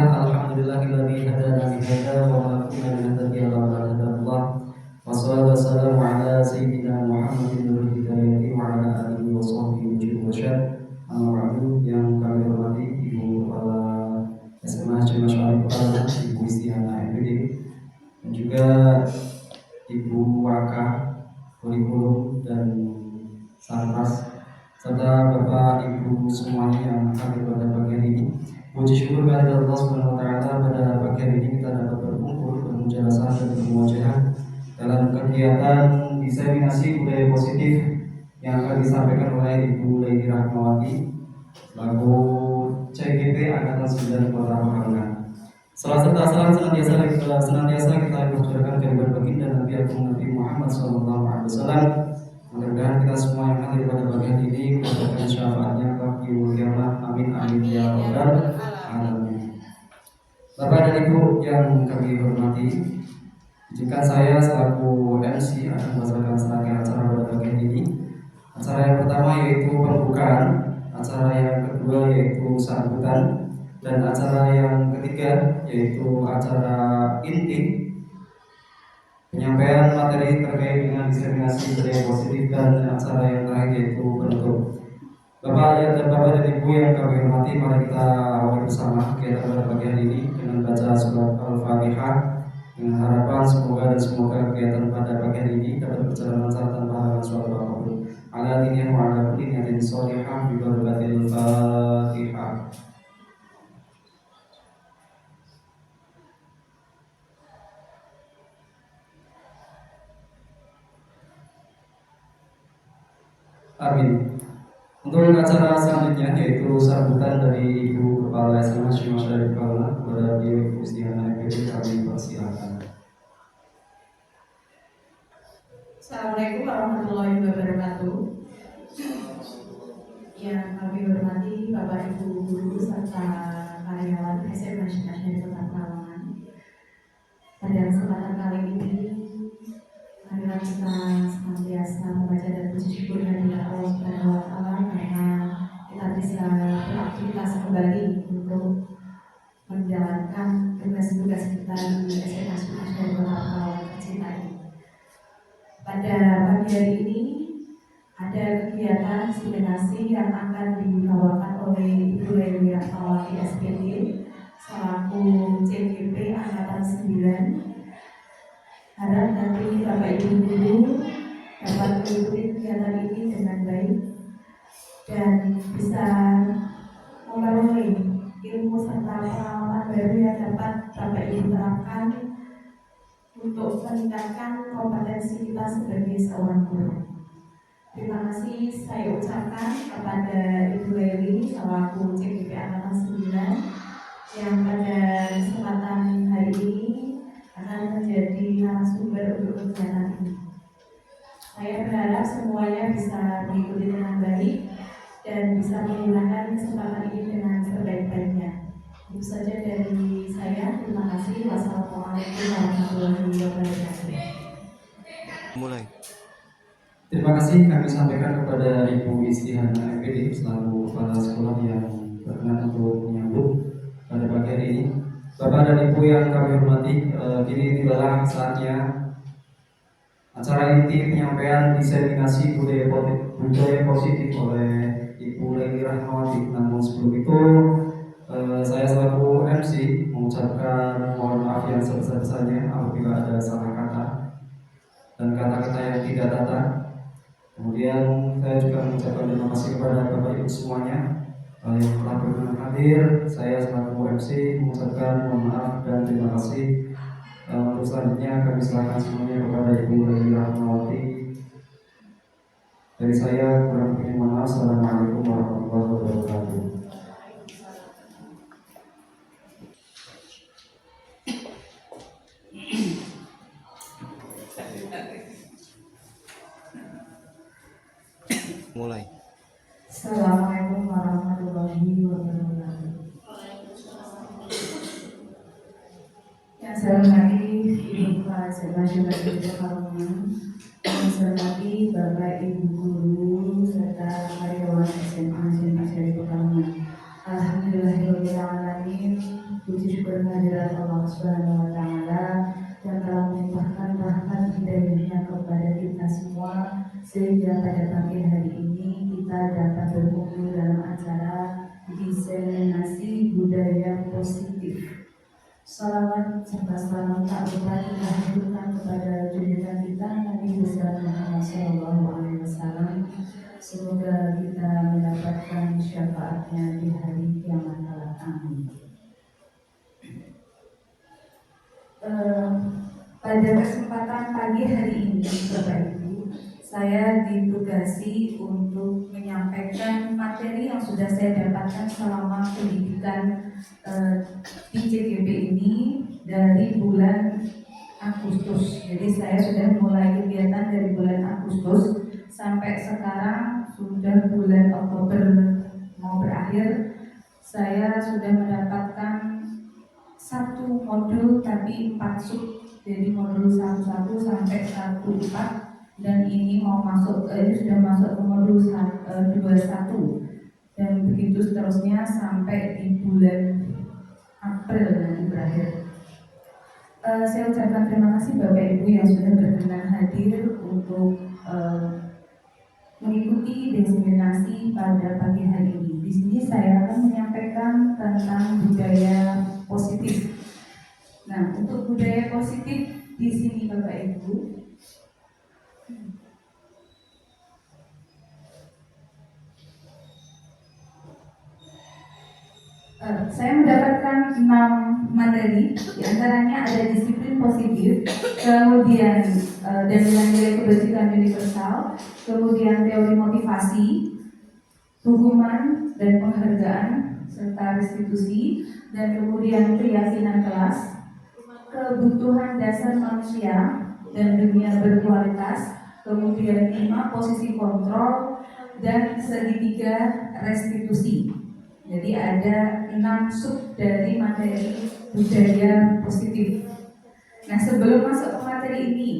alhamdulillahilladzi hadana lihada wa ma kunna linahtadiya laula an hadana wassalatu wassalamu ala sayyidina Muhammadin nuril hidayati wa ala alihi wa sahbihi wa syad. Amma ba'du, yang kami hormati Ibu Kepala SMA Cuma Syarif Kepala, Ibu Istiana MPD, dan juga Ibu Waka Kurikulum dan Sarpas, serta Bapak Ibu semuanya yang hadir pada pagi hari ini. Puji syukur kepada Allah Subhanahu wa taala, pada pagi hari ini kita dapat berkumpul, bermujalasah dan bermuajahah dalam kegiatan diseminasi budaya positif yang akan disampaikan oleh Ibu Lady Rahmawati selaku CGP Angkatan 9 Kota Pekalongan. Salam senantiasa kita ucapkan kehadiran baginda Nabi Agung Nabi Muhammad SAW. Mudah-mudahan kita semua yang hadir pada bagian ini mendapatkan syafaatnya bagi ulama. Amin amin ya rabbal alamin. Bapak dan Ibu yang kami hormati, jika saya selaku MC akan membacakan serangkaian acara pada bagian ini. Acara yang pertama yaitu pembukaan, acara yang kedua yaitu sambutan, dan acara yang ketiga yaitu acara inti, penyampaian materi terkait dengan diseminasi budaya positif, dan acara yang terakhir yaitu penutup. Bapak dan Ibu yang kami hormati, mari kita awali bersama kegiatan pada pagi hari ini dengan baca surat Al-Fatihah, dengan harapan semoga kegiatan pada pagi hari ini dapat berjalan lancar tanpa halangan suatu apapun. Ala diniya wa ala kulli niyatin sholihah bi barakatil Fatihah. Amin. Untuk acara selanjutnya yaitu sambutan dari Ibu Kepala SMA Cuma Syarif Kepala kepada Ibu Istiana MPD, kami persilakan. Assalamualaikum warahmatullahi wabarakatuh. Yang kami hormati Bapak Ibu guru serta karyawan SMA Cuma Syarif Kota Pekalongan. Pada kesempatan kali ini, marilah kita senantiasa membaca dan puji syukur kehadirat Allah Subhanahu wa taala karena kita bisa beraktivitas kembali untuk menjalankan tugas-tugas kita di SMA Cuma Syarif Kota Pekalongan tercinta ini. Pada pagi hari ini ada kegiatan diseminasi yang akan dibawakan oleh Ibu Lady Rahmawati SPD selaku CGP Angkatan 9. Harap nanti Bapak Ibu guru dapat mengikuti kegiatan ini dengan baik dan bisa memperoleh ilmu serta pengalaman baru yang dapat Bapak Ibu terapkan untuk meningkatkan kompetensi kita sebagai seorang guru. Terima kasih saya ucapkan kepada Ibu Lely selaku CGP Angkatan 9 yang pada kesempatan hari ini akan menjadi narasumber untuk kegiatan ini. Saya berharap semuanya bisa mengikuti dengan baik dan bisa menggunakan kesempatan ini dengan sebaik-baiknya. Itu saja dari saya. Terima kasih. Wassalamualaikum warahmatullahi wabarakatuh. Mulai. Terima kasih kami sampaikan kepada Ibu Istiana MPD selaku kepala sekolah yang berkenan untuk menyambut pada pagi hari ini. Bapak dan Ibu yang kami hormati, kini tibalah saatnya acara inti penyampaian diseminasi budaya positif oleh Ibu Lady Rahmawati. Namun sebelum itu, saya selaku MC mengucapkan mohon maaf yang sebesar-besarnya apabila ada salah kata dan kata-kata yang tidak tata. Kemudian saya juga mengucapkan terima kasih kepada Bapak Ibu semuanya yang telah berkenan hadir. Saya selaku MC mengucapkan mohon maaf dan terima kasih. Untuk selanjutnya kami serahkan semuanya kepada Ibu Lady Rahmawati. Dari saya kurang lebih mohon maaf. Assalamualaikum warahmatullahi wabarakatuh. Mulai. Assalamualaikum warahmatullahi wabarakatuh. Yang saya hormati Ibu Kepala SMA Cuma Syarif Pekalongan, yang saya hormati Bapak Ibu guru serta karyawan SMA Cuma Syarif Pekalongan. Alhamdulillahirobbilalamin. Puji pagi hari ini kita dapat berkumpul dalam acara diseminasi budaya positif. Salawat serta salam tak lupa kita haturkan kepada junjungan kita Nabi besar Muhammad SAW. Semoga kita mendapatkan syafaatnya di hari kiamat kelak. Amin. Pada kesempatan pagi hari ini, Bapak Ibu, saya ditugasi untuk menyampaikan materi yang sudah saya dapatkan selama pendidikan di CGP ini dari bulan Agustus. Jadi saya sudah mulai kegiatan dari bulan Agustus sampai sekarang sudah bulan Oktober mau berakhir. Saya sudah mendapatkan satu modul tapi 4 sub, jadi modul 1 sampai 1 4, dan ini mau masuk ini sudah masuk ke modul 21 dan begitu seterusnya sampai di bulan April nanti berakhir. Saya ucapkan terima kasih Bapak Ibu yang sudah berkenan hadir untuk mengikuti diseminasi pada pagi hari ini. Di sini saya akan menyampaikan tentang budaya positif. Nah, untuk budaya positif di sini Bapak Ibu, saya mendapatkan 6 materi, diantaranya ada disiplin positif, kemudian dan nilai-nilai kebajikan universal, kemudian teori motivasi, hukuman dan penghargaan, serta restitusi, dan kemudian keyakinan kelas, kebutuhan dasar manusia dan dunia berkualitas, kemudian 5 posisi kontrol, dan segitiga restitusi. Jadi ada 6 sub dari materi budaya positif. Nah, sebelum masuk ke materi ini,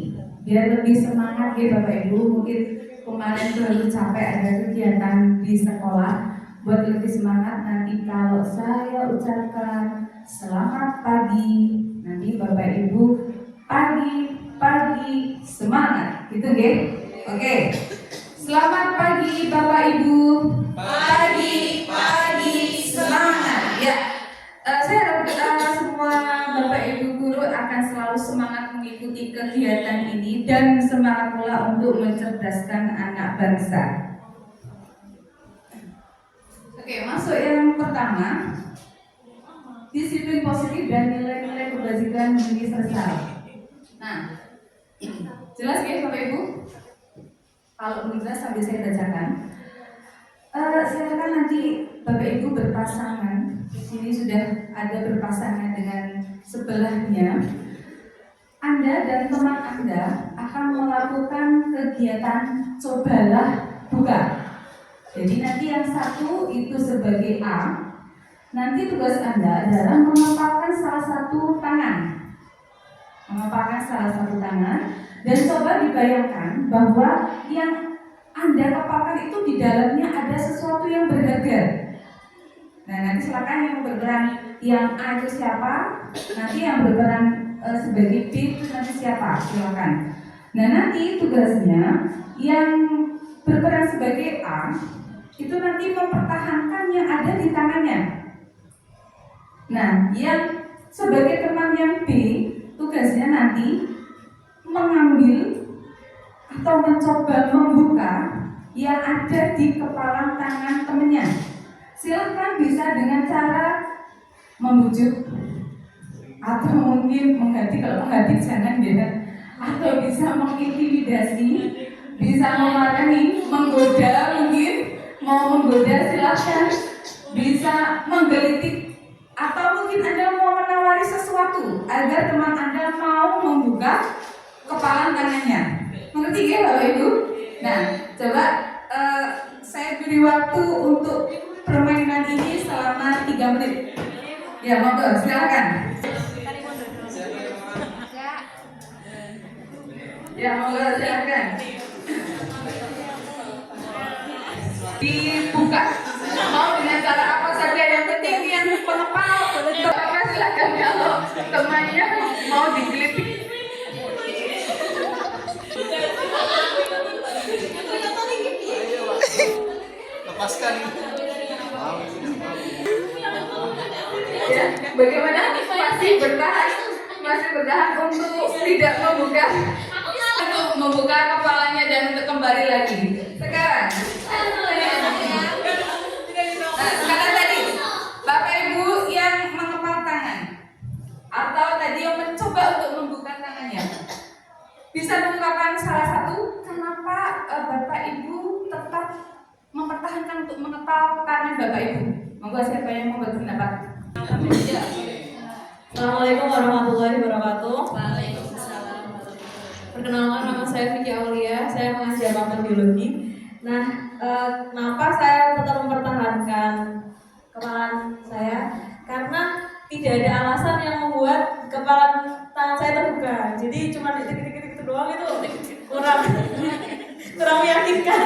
biar lebih semangat ya Bapak Ibu, mungkin kemarin terlalu capek ada kegiatan di sekolah. Buat lebih semangat, nanti kalau saya ucapkan selamat pagi, nanti Bapak Ibu pagi semangat, gitu ya? Oke. Selamat pagi Bapak Ibu. Pagi semangat. Ya. Saya harap semua Bapak Ibu guru akan selalu semangat mengikuti kegiatan ini dan semangat pula untuk mencerdaskan anak bangsa. Oke, masuk yang pertama, disiplin positif dan nilai-nilai kebajikan universal. Nah, jelas ya Bapak Ibu? Kalau belum jelas sambil saya bacakan. Silakan nanti Bapak Ibu berpasangan. Di sini sudah ada berpasangan dengan sebelahnya. Anda dan teman Anda akan melakukan kegiatan cobalah buka. Jadi nanti yang satu itu sebagai A. Nanti tugas Anda adalah mengepalkan salah satu tangan. Dan coba dibayangkan bahwa yang Anda kepalkan itu di dalamnya ada sesuatu yang berharga. Nah, nanti silakan yang berperan yang A itu siapa, nanti yang berperan sebagai B itu nanti siapa, silakan. Nah, nanti tugasnya yang berperan sebagai A itu nanti mempertahankan yang ada di tangannya. Nah, yang sebagai teman yang B tugasnya nanti mengambil atau mencoba membuka yang ada di kepalan tangan temannya. Silahkan bisa dengan cara membujuk atau mungkin mengganti, kalau mengganti jangan ya, atau bisa mengintimidasi, bisa memarahi, menggoda, mungkin mau menggoda silahkan, bisa menggelitik, atau mungkin Anda mau menawari sesuatu agar teman Anda mau membuka kepalan tangannya. Mengerti ya Bapak Ibu? Nah, coba saya beri waktu untuk permainan ini selama 3 menit. Ya, monggo, silakan. Ya, monggo, silakan. Dibuka. Mau dengan cara apa saja, yang penting yang pengepal. Bapak silakan, kalau temannya mau digelitik. lepaskan. Ya, bagaimana masih bertahan untuk tidak membuka kepalanya dan untuk kembali lagi. Sekarang sekarang tadi Bapak Ibu yang mengepal tangan atau tadi yang mencoba untuk membuka tangannya, bisa mengungkapkan salah satu kenapa Bapak Ibu tetap mempertahankan untuk mengepal tangan Bapak Ibu. Monggo siapa yang mau berpendapat? Assalamualaikum warahmatullahi wabarakatuh. Waalaikumsalam. Perkenalkan, nama saya Vicky Aulia, saya mengajar pakar biologi. Nah, kenapa saya tetap mempertahankan kepalan saya? Karena tidak ada alasan yang membuat kepalan tangan saya terbuka. Jadi cuma dikit-dikit itu doang, itu kurang meyakinkan.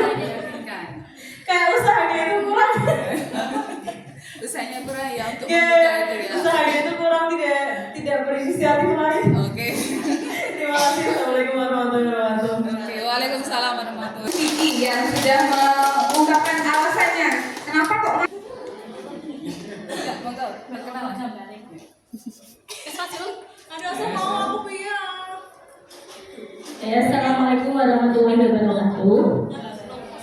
Kayak usahanya itu kurang. Usahanya kurang ya untuk Ya, membuka itu ya. usahanya itu kurang, tidak berinisiatif lagi. Oke. Terima kasih. Assalamualaikum warahmatullahi wabarakatuh. Oke, waalaikumsalam warahmatullahi wabarakatuh. Vicky yang sudah mengungkapkan alasannya. Kenapa kok? Monggo, perkenalan. Assalamualaikum warahmatullahi wabarakatuh.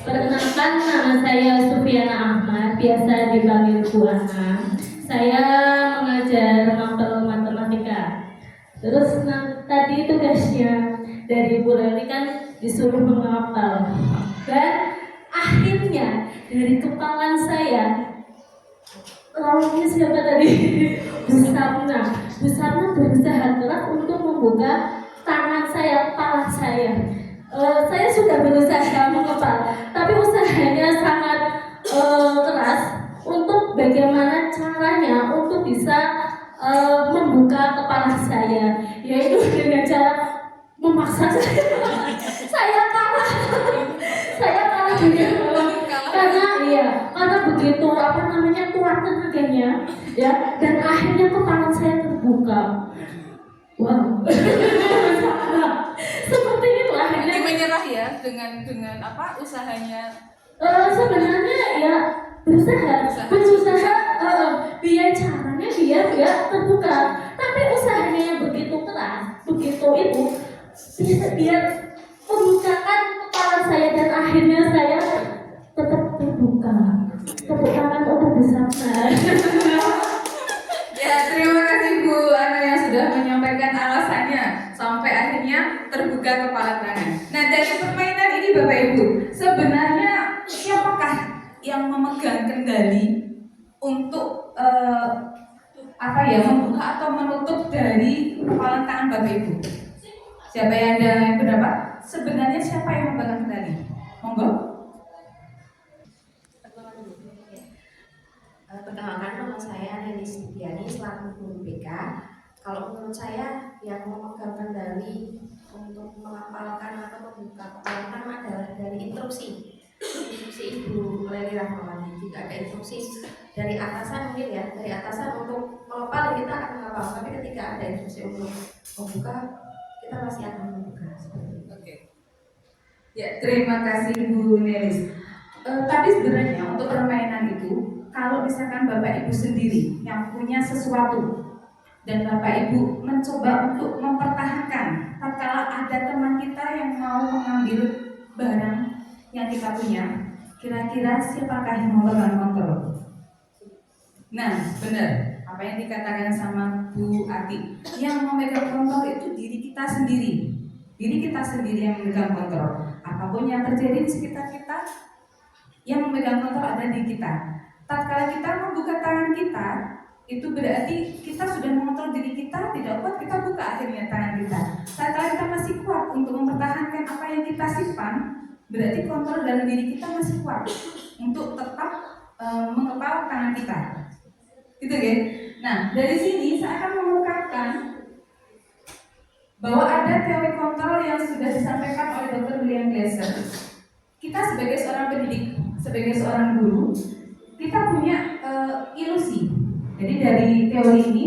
Perkenalkan, nama saya Sufiana Ahmad, biasa dipanggil Bu Ana. Saya mengajar mapel matematika. Terus tadi tugasnya dari Bu Leli kan disuruh menghafal. Dan akhirnya dari kepalan saya, lawannya siapa tadi? Bu Sapna berusaha keras untuk membuka tangan saya, kepala saya. Saya sudah berusaha mengepal, tapi usahanya sangat keras untuk bagaimana caranya untuk bisa membuka kepala saya, yaitu dengan cara memaksa saya. Saya kalah karena begitu kuat tenaganya, ya, dan akhirnya kepala saya terbuka. Wow. Seperti itu akhirnya. Ini menyerah ya dengan apa usahanya? Sebenarnya ya berusaha biar caranya biar terbuka, tapi usahanya yang begitu keras, begitu itu biar membukakan kepala saya dan akhirnya saya tetap terbuka. Tepuk tangan untuk Bu Sapna. Ya, terima kasih Bu Ana yang sudah menyampaikan alasannya sampai akhirnya terbuka kepala tangan. Nah, dari permainan ini Bapak Ibu, sebenarnya siapakah yang memegang kendali untuk membuka atau menutup dari kepala tangan Bapak Ibu? Siapa yang ada pendapat? Sebenarnya siapa yang memegang kendali? Monggo. Perkenalkan, nama saya Nelis Diani selaku guru BK. Kalau menurut saya yang memegang kendali untuk melafalkan atau membuka kepala tangan adalah dari instruksi Ibu Leli Rahmawati. Jika ada instruksi dari atasan mungkin ya, dari atasan untuk melafal kita akan melafal. Tapi ketika ada instruksi untuk membuka, kita pasti akan membuka. Oke. Ya, terima kasih Bu Nelis. Tapi sebenarnya untuk permainan itu, kalau misalkan Bapak Ibu sendiri yang punya sesuatu dan Bapak Ibu mencoba untuk mempertahankan, tatkala ada teman kita yang mau mengambil barang yang kita punya, kira-kira siapakah yang memegang kontrol? Nah, benar apa yang dikatakan sama Bu Ati, yang memegang kontrol itu diri kita sendiri. Diri kita sendiri yang memegang kontrol. Apapun yang terjadi di sekitar kita, yang memegang kontrol ada di kita. Tatkala kita membuka tangan kita, itu berarti kita sudah mengontrol diri kita. Tidak kuat, kita buka akhirnya tangan kita. Tatkala kita masih kuat untuk mempertahankan apa yang kita simpan, berarti kontrol dalam diri kita masih kuat untuk tetap mengepal tangan kita. Gitu ya. Nah, dari sini saya akan mengungkapkan bahwa ada teori kontrol yang sudah disampaikan oleh Dr. William Glasser. Kita sebagai seorang pendidik, sebagai seorang guru, kita punya ilusi. Jadi dari teori ini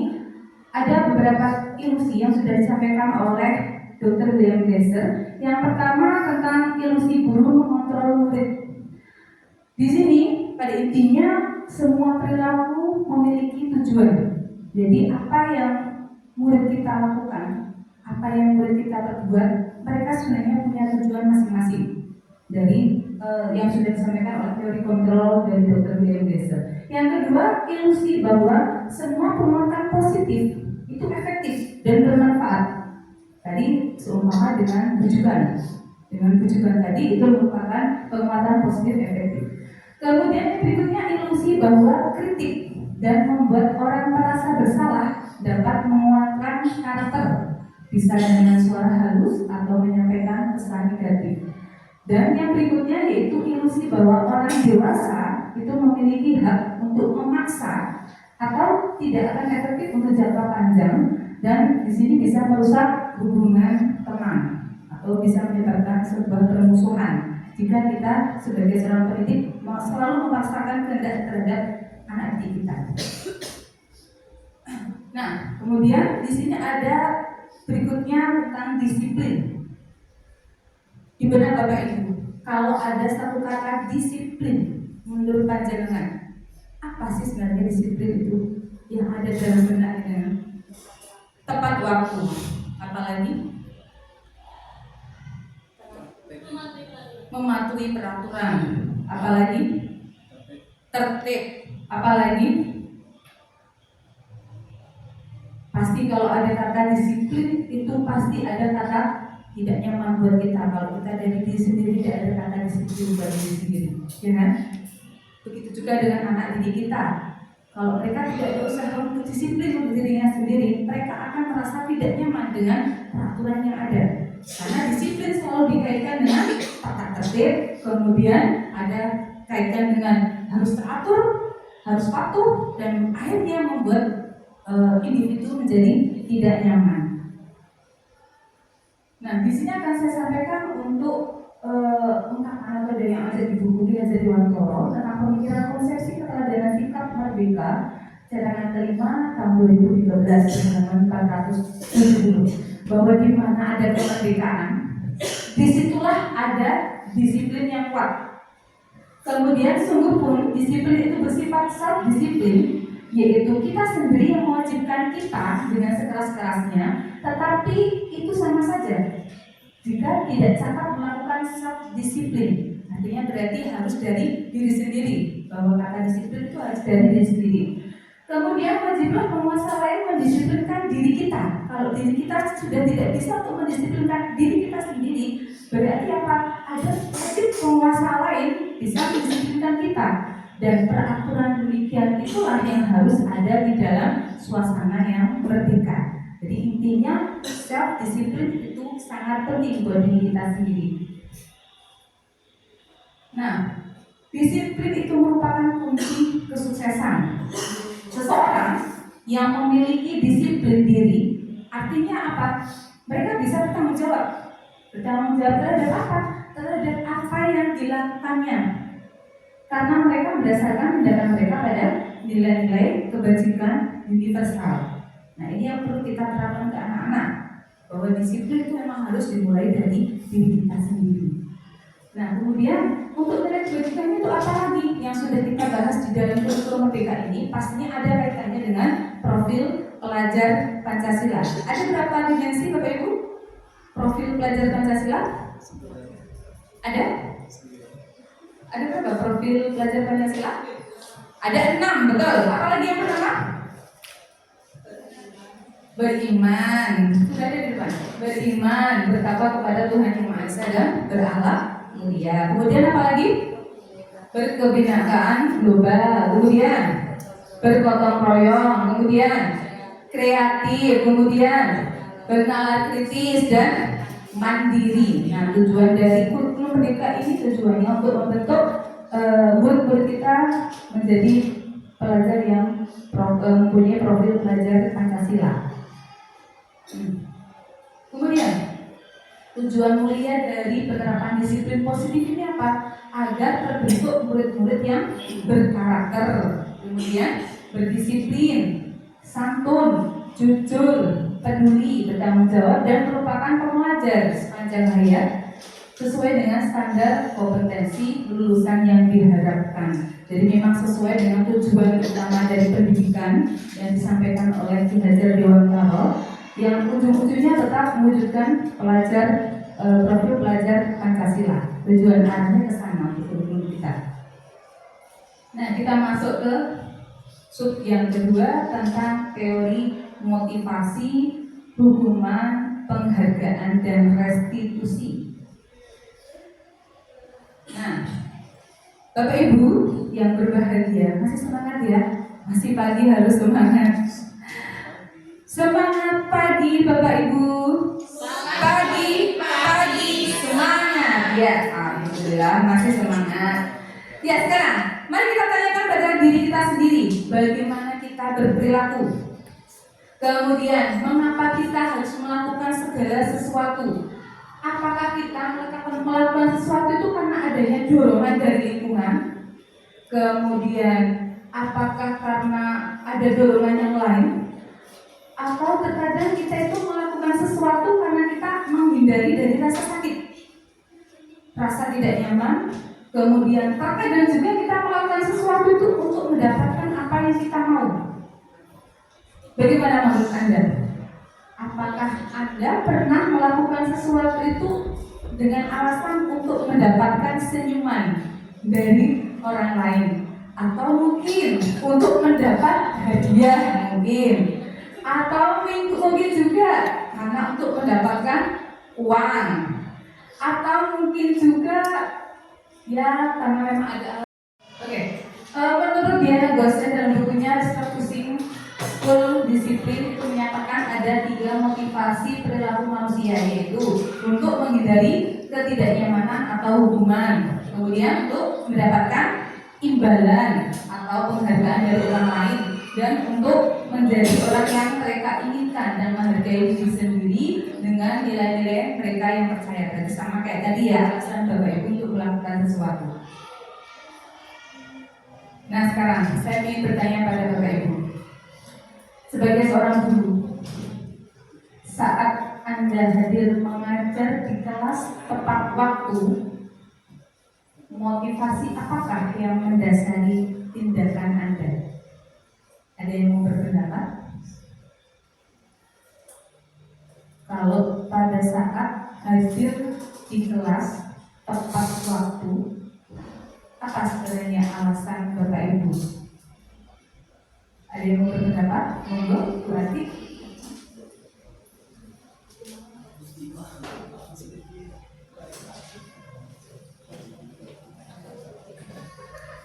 ada beberapa ilusi yang sudah disampaikan oleh Dr. William Glasser. Yang pertama tentang ilusi guru mengontrol murid. Di sini pada intinya semua perilaku memiliki tujuan. Jadi apa yang murid kita lakukan, apa yang murid kita perbuat, mereka sebenarnya punya tujuan masing-masing. Dari yang sudah disampaikan oleh teori kontrol dari Dr. William Glasser. Yang kedua, ilusi bahwa semua penguatan positif itu efektif dan bermanfaat. Tadi seumpama dengan bujukan. Dengan bujukan tadi itu merupakan penguatan positif efektif. Kemudian yang berikutnya ilusi bahwa kritik dan membuat orang merasa bersalah dapat menguatkan karakter, bisa dengan suara halus atau menyampaikan pesan negatif. Dan yang berikutnya yaitu ilusi bahwa orang dewasa itu memiliki hak untuk memaksa atau tidak akan efektif untuk jangka panjang, dan di sini bisa merusak hubungan teman atau bisa menyebabkan sebuah permusuhan jika kita sebagai seorang pendidik selalu memaksakan kehendak terhadap anak didik kita. Nah, kemudian di sini ada berikutnya tentang disiplin. Di benak Bapak Ibu, kalau ada satu kata disiplin menurut panjenengan, apa sih sebenarnya disiplin itu yang ada dalam benaknya? Tepat waktu, apalagi mematuhi peraturan, apalagi tertib, apalagi pasti kalau ada kata disiplin itu pasti ada kata tidak nyaman buat kita. Kalau kita dari diri sendiri tidak ada kata disiplin buat diri sendiri, ya kan? Begitu juga dengan anak didik kita. Kalau mereka tidak ada usaha untuk disiplin untuk dirinya sendiri, mereka akan merasa tidak nyaman dengan peraturan yang ada. Karena disiplin selalu dikaitkan dengan tata tertib, kemudian ada kaitan dengan harus teratur, harus patuh, dan akhirnya membuat individu menjadi tidak nyaman. Nah, di sini akan saya sampaikan untuk ungkapan atau dari yang ada di buku Ki Hajar Dewantara tentang pemikiran konsepsi keteladanan sikap merdeka cadangan kelima tahun 2013 halaman 470, bahwa di mana ada kemerdekaan, disitulah ada disiplin yang kuat. Kemudian sungguh pun disiplin itu bersifat self disiplin, yaitu kita sendiri yang mewajibkan kita dengan sekeras-kerasnya, tetapi itu sama saja jika tidak cakap melakukan self disiplin. Artinya berarti harus dari diri sendiri, bahwa kata disiplin itu harus dari diri sendiri. Kemudian wajiblah penguasa lain mendisiplinkan diri kita. Kalau diri kita sudah tidak bisa untuk mendisiplinkan diri kita sendiri, berarti apa? Ada wajib penguasa lain bisa mendisiplinkan kita. Dan peraturan demikian itulah yang harus ada di dalam suasana yang merdeka. Jadi intinya self disiplin itu sangat penting buat diri kita sendiri. Nah, disiplin itu merupakan kunci kesuksesan. Seseorang yang memiliki disiplin diri, artinya apa? Mereka bisa bertanggung jawab. Bertanggung jawab terhadap apa? Terhadap apa yang dilakukannya. Karena mereka berdasarkan tindakan mereka pada nilai-nilai kebajikan universal. Nah, ini yang perlu kita terapkan ke anak-anak, bahwa disiplin itu memang harus dimulai dari diri kita sendiri. Nah, kemudian untuk nilai kebajikan itu apa lagi yang sudah kita bahas di dalam kurikulum merdeka ini? Pastinya ada kaitannya dengan profil pelajar Pancasila. Ada berapa dimensi Bapak Ibu? Profil pelajar Pancasila? Ada? Ada berapa profil pelajar Pancasila? Ada 6, betul. Apalagi yang pertama? Beriman. Sudah ada di depan. Beriman, bertakwa kepada Tuhan Yang Maha Esa dan berakhlak mulia. Kemudian apa lagi? Berkebinekaan global. Kemudian bergotong royong. Kemudian kreatif. Kemudian bernalar kritis dan mandiri. Nah, tujuan dari kurikulum merdeka ini tujuannya untuk membentuk murid-murid kita menjadi pelajar yang mempunyai profil pelajar Pancasila. Kemudian tujuan mulia dari penerapan disiplin positif ini apa? Agar terbentuk murid-murid yang berkarakter, kemudian berdisiplin, santun, jujur, peduli, bertanggung jawab, dan merupakan pembelajar sepanjang hayat. sesuai dengan standar kompetensi lulusan yang diharapkan. Jadi memang sesuai dengan tujuan utama dari pendidikan yang disampaikan oleh Ki Hajar Dewantara, yang ujung-ujungnya tetap mewujudkan profil pelajar Pancasila. Tujuan arahnya ke sana untuk kurikulum kita. Nah, kita masuk ke sub yang kedua tentang teori motivasi, hukuman, penghargaan, dan restitusi. Nah, Bapak Ibu yang berbahagia, masih semangat ya? Masih pagi harus semangat. Semangat pagi Bapak Ibu. Pagi, semangat. Ya, alhamdulillah masih semangat. Ya, sekarang mari kita tanyakan pada diri kita sendiri, bagaimana kita berperilaku. Kemudian, mengapa kita harus melakukan segala sesuatu? Apakah kita melakukan sesuatu itu karena adanya dorongan dari lingkungan? Kemudian, apakah karena ada dorongan yang lain? Atau terkadang kita itu melakukan sesuatu karena kita menghindari dari rasa sakit, rasa tidak nyaman. Kemudian, terkadang juga kita melakukan sesuatu itu untuk mendapatkan apa yang kita mau. Bagaimana menurut Anda? Apakah Anda pernah melakukan sesuatu itu dengan alasan untuk mendapatkan senyuman dari orang lain? Atau mungkin untuk mendapat hadiah mungkin? Atau mungkin juga karena untuk mendapatkan uang? Atau mungkin juga ya karena memang ada. Oke. Menurut Diana Gosen dalam bukunya Refocusing Full Disiplin itu menyatakan ada 3 motivasi perilaku manusia, yaitu untuk menghindari ketidaknyamanan atau hukuman, kemudian untuk mendapatkan imbalan atau penghargaan dari orang lain, dan untuk menjadi orang yang mereka inginkan dan menghargai diri sendiri dengan nilai-nilai mereka yang percaya. Berarti sama kayak tadi ya, alasan Bapak Ibu untuk melakukan sesuatu. Nah, sekarang saya ingin bertanya pada Bapak Ibu, sebagai seorang guru, saat Anda hadir mengajar di kelas tepat waktu, motivasi apakah yang mendasari tindakan Anda? Ada yang mau berpendapat? Kalau pada saat hadir di kelas tepat waktu, apa sebenarnya alasan Bapak Ibu? Ada yang mau berpendapat? Monggo, Bu Ati.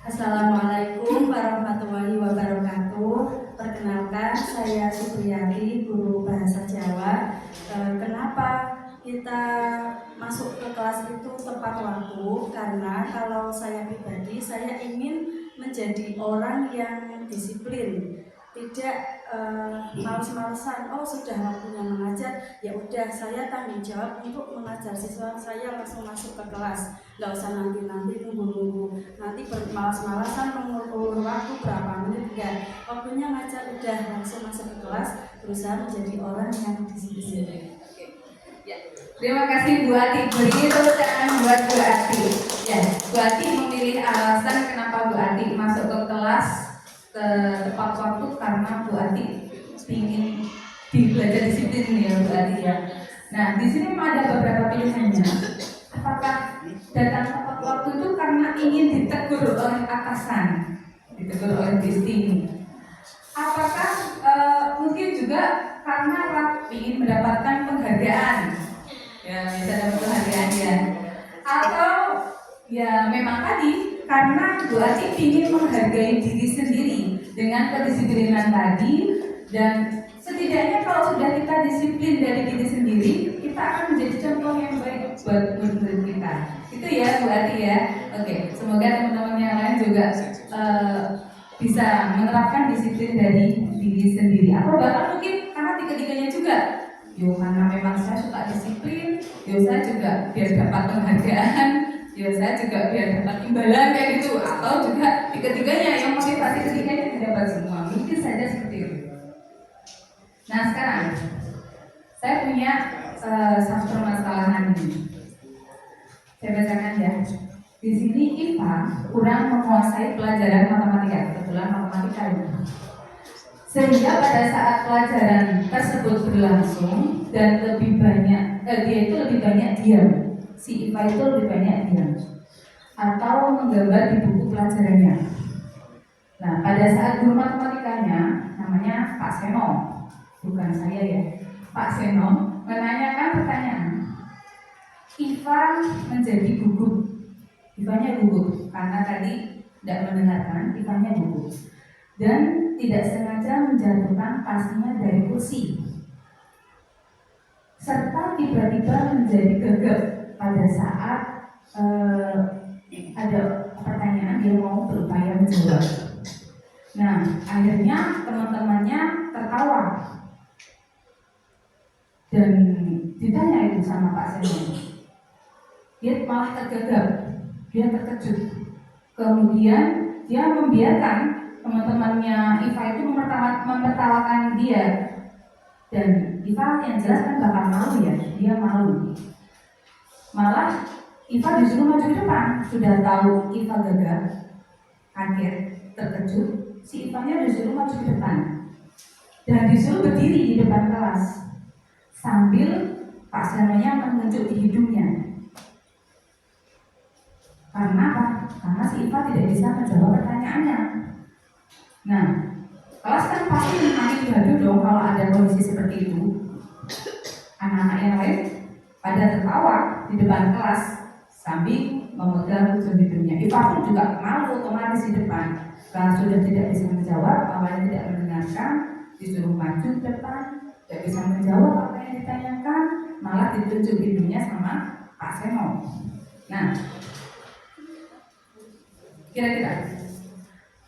Assalamualaikum warahmatullahi wabarakatuh. Perkenalkan, saya Supriyati, guru bahasa Jawa. Kenapa kita masuk ke kelas itu tepat waktu? Karena kalau saya pribadi, saya ingin menjadi orang yang disiplin, tidak males-malesan. Oh, sudah waktunya mengajar, ya udah saya tanggung jawab untuk mengajar siswa saya, langsung masuk ke kelas. Nggak usah nanti tunggu nanti bermalas-malasan mengulur waktu berapa menit, enggak. Waktunya ngajar udah langsung masuk ke kelas, berusaha menjadi orang yang disiplin. Ya, terima kasih Bu Ati. Beri tepuk tangan buat Bu Ati. Ya, Bu Ati memilih alasan kenapa Bu Ati masuk ke kelas tepat waktu karena Bu Ati ingin belajar disiplin ya Bu Ati ya. Nah, di sini memang ada beberapa pilihannya. Apakah datang tepat waktu itu karena ingin ditegur oleh atasan, ditegur oleh distini? Apakah mungkin juga karena ingin mendapatkan penghargaan, ya bisa dapat penghargaan ya? Atau ya memang tadi karena Bu Ati ingin menghargai diri sendiri dengan kedisiplinan tadi, dan setidaknya kalau sudah kita disiplin dari diri sendiri, kita akan menjadi contoh yang baik buat murid-murid kita. Itu ya Bu Ati ya. Oke, semoga teman-teman yang lain juga bisa menerapkan disiplin dari diri sendiri. Atau bahkan mungkin karena tiga-tiganya juga. Yo, karena memang saya suka disiplin, yo saya juga biar dapat penghargaan, yo saya juga biar dapat imbalan kayak gitu. Atau juga tiga-tiganya, yang motivasi ketiganya didapat semua. Mungkin saja seperti itu. Nah, sekarang saya punya satu permasalahan ini. Saya bacakan ya. Di sini IPA kurang menguasai pelajaran matematika, kebetulan matematika ini. Sehingga pada saat pelajaran tersebut berlangsung dan lebih banyak, dia itu lebih banyak diam. Si IPA itu lebih banyak diam atau menggambar di buku pelajarannya. Nah, pada saat guru matematikanya, namanya Pak Seno, bukan saya ya, Pak Seno menanyakan pertanyaan, IPA menjadi gugup. IPA-nya gugup karena tadi tidak mendengarkan, IPA-nya gugup dan tidak sengaja menjatuhkan tasnya dari kursi, serta tiba-tiba menjadi gegap pada saat ada pertanyaan dia mau berupaya menjawab. Nah, akhirnya teman-temannya tertawa dan ditanya itu sama Pak Seno. Dia malah tergagap, dia terkejut. Kemudian dia membiarkan teman-temannya IPA itu mempertawakan dia. Dan IPA yang jelas kan bakal malu ya, dia malu. Malah IPA disuruh maju ke depan, sudah tahu IPA gagal, kaget, terkejut. Si IPA-nya disuruh maju ke depan dan disuruh berdiri di depan kelas sambil Pak Seno-nya menunjuk di hidungnya. Karena apa? Karena si IPA tidak bisa menjawab pertanyaannya. Nah, kelas kan pasti menangis gaduh dong kalau ada kondisi seperti itu. Anak-anak yang lain pada tertawa di depan kelas sambil memegang ujung hidungnya. IPA pun juga malu otomatis di depan. Karena sudah tidak bisa menjawab, awalnya tidak mendengarkan, disuruh maju ke depan, tidak bisa menjawab apa yang ditanyakan, malah ditunjuk hidungnya sama Pak Seno. Nah, kira-kira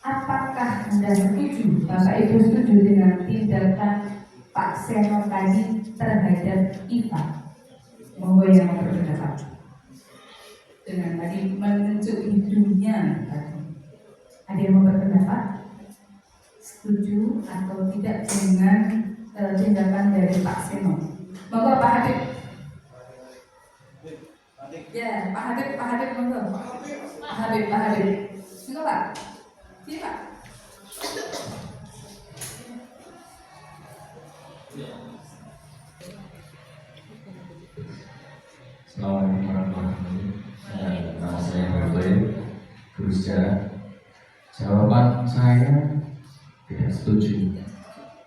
apakah Anda setuju, Bapak Ibu setuju dengan tindakan Pak Seno tadi terhadap IPA? Monggo yang mau berpendapat dengan tadi menunjuk hidungnya tadi. Ada yang mau berpendapat? Setuju atau tidak dengan tindakan dari Pak Seno? Monggo Pak Habib. Ya, Pak Habib monggo. Pak Habib. Monggo Pak. Sini Pak. Assalamualaikum warahmatullahi wabarakatuh. Nama saya Ibrahim, guru sejarah. Jawaban saya tidak setuju.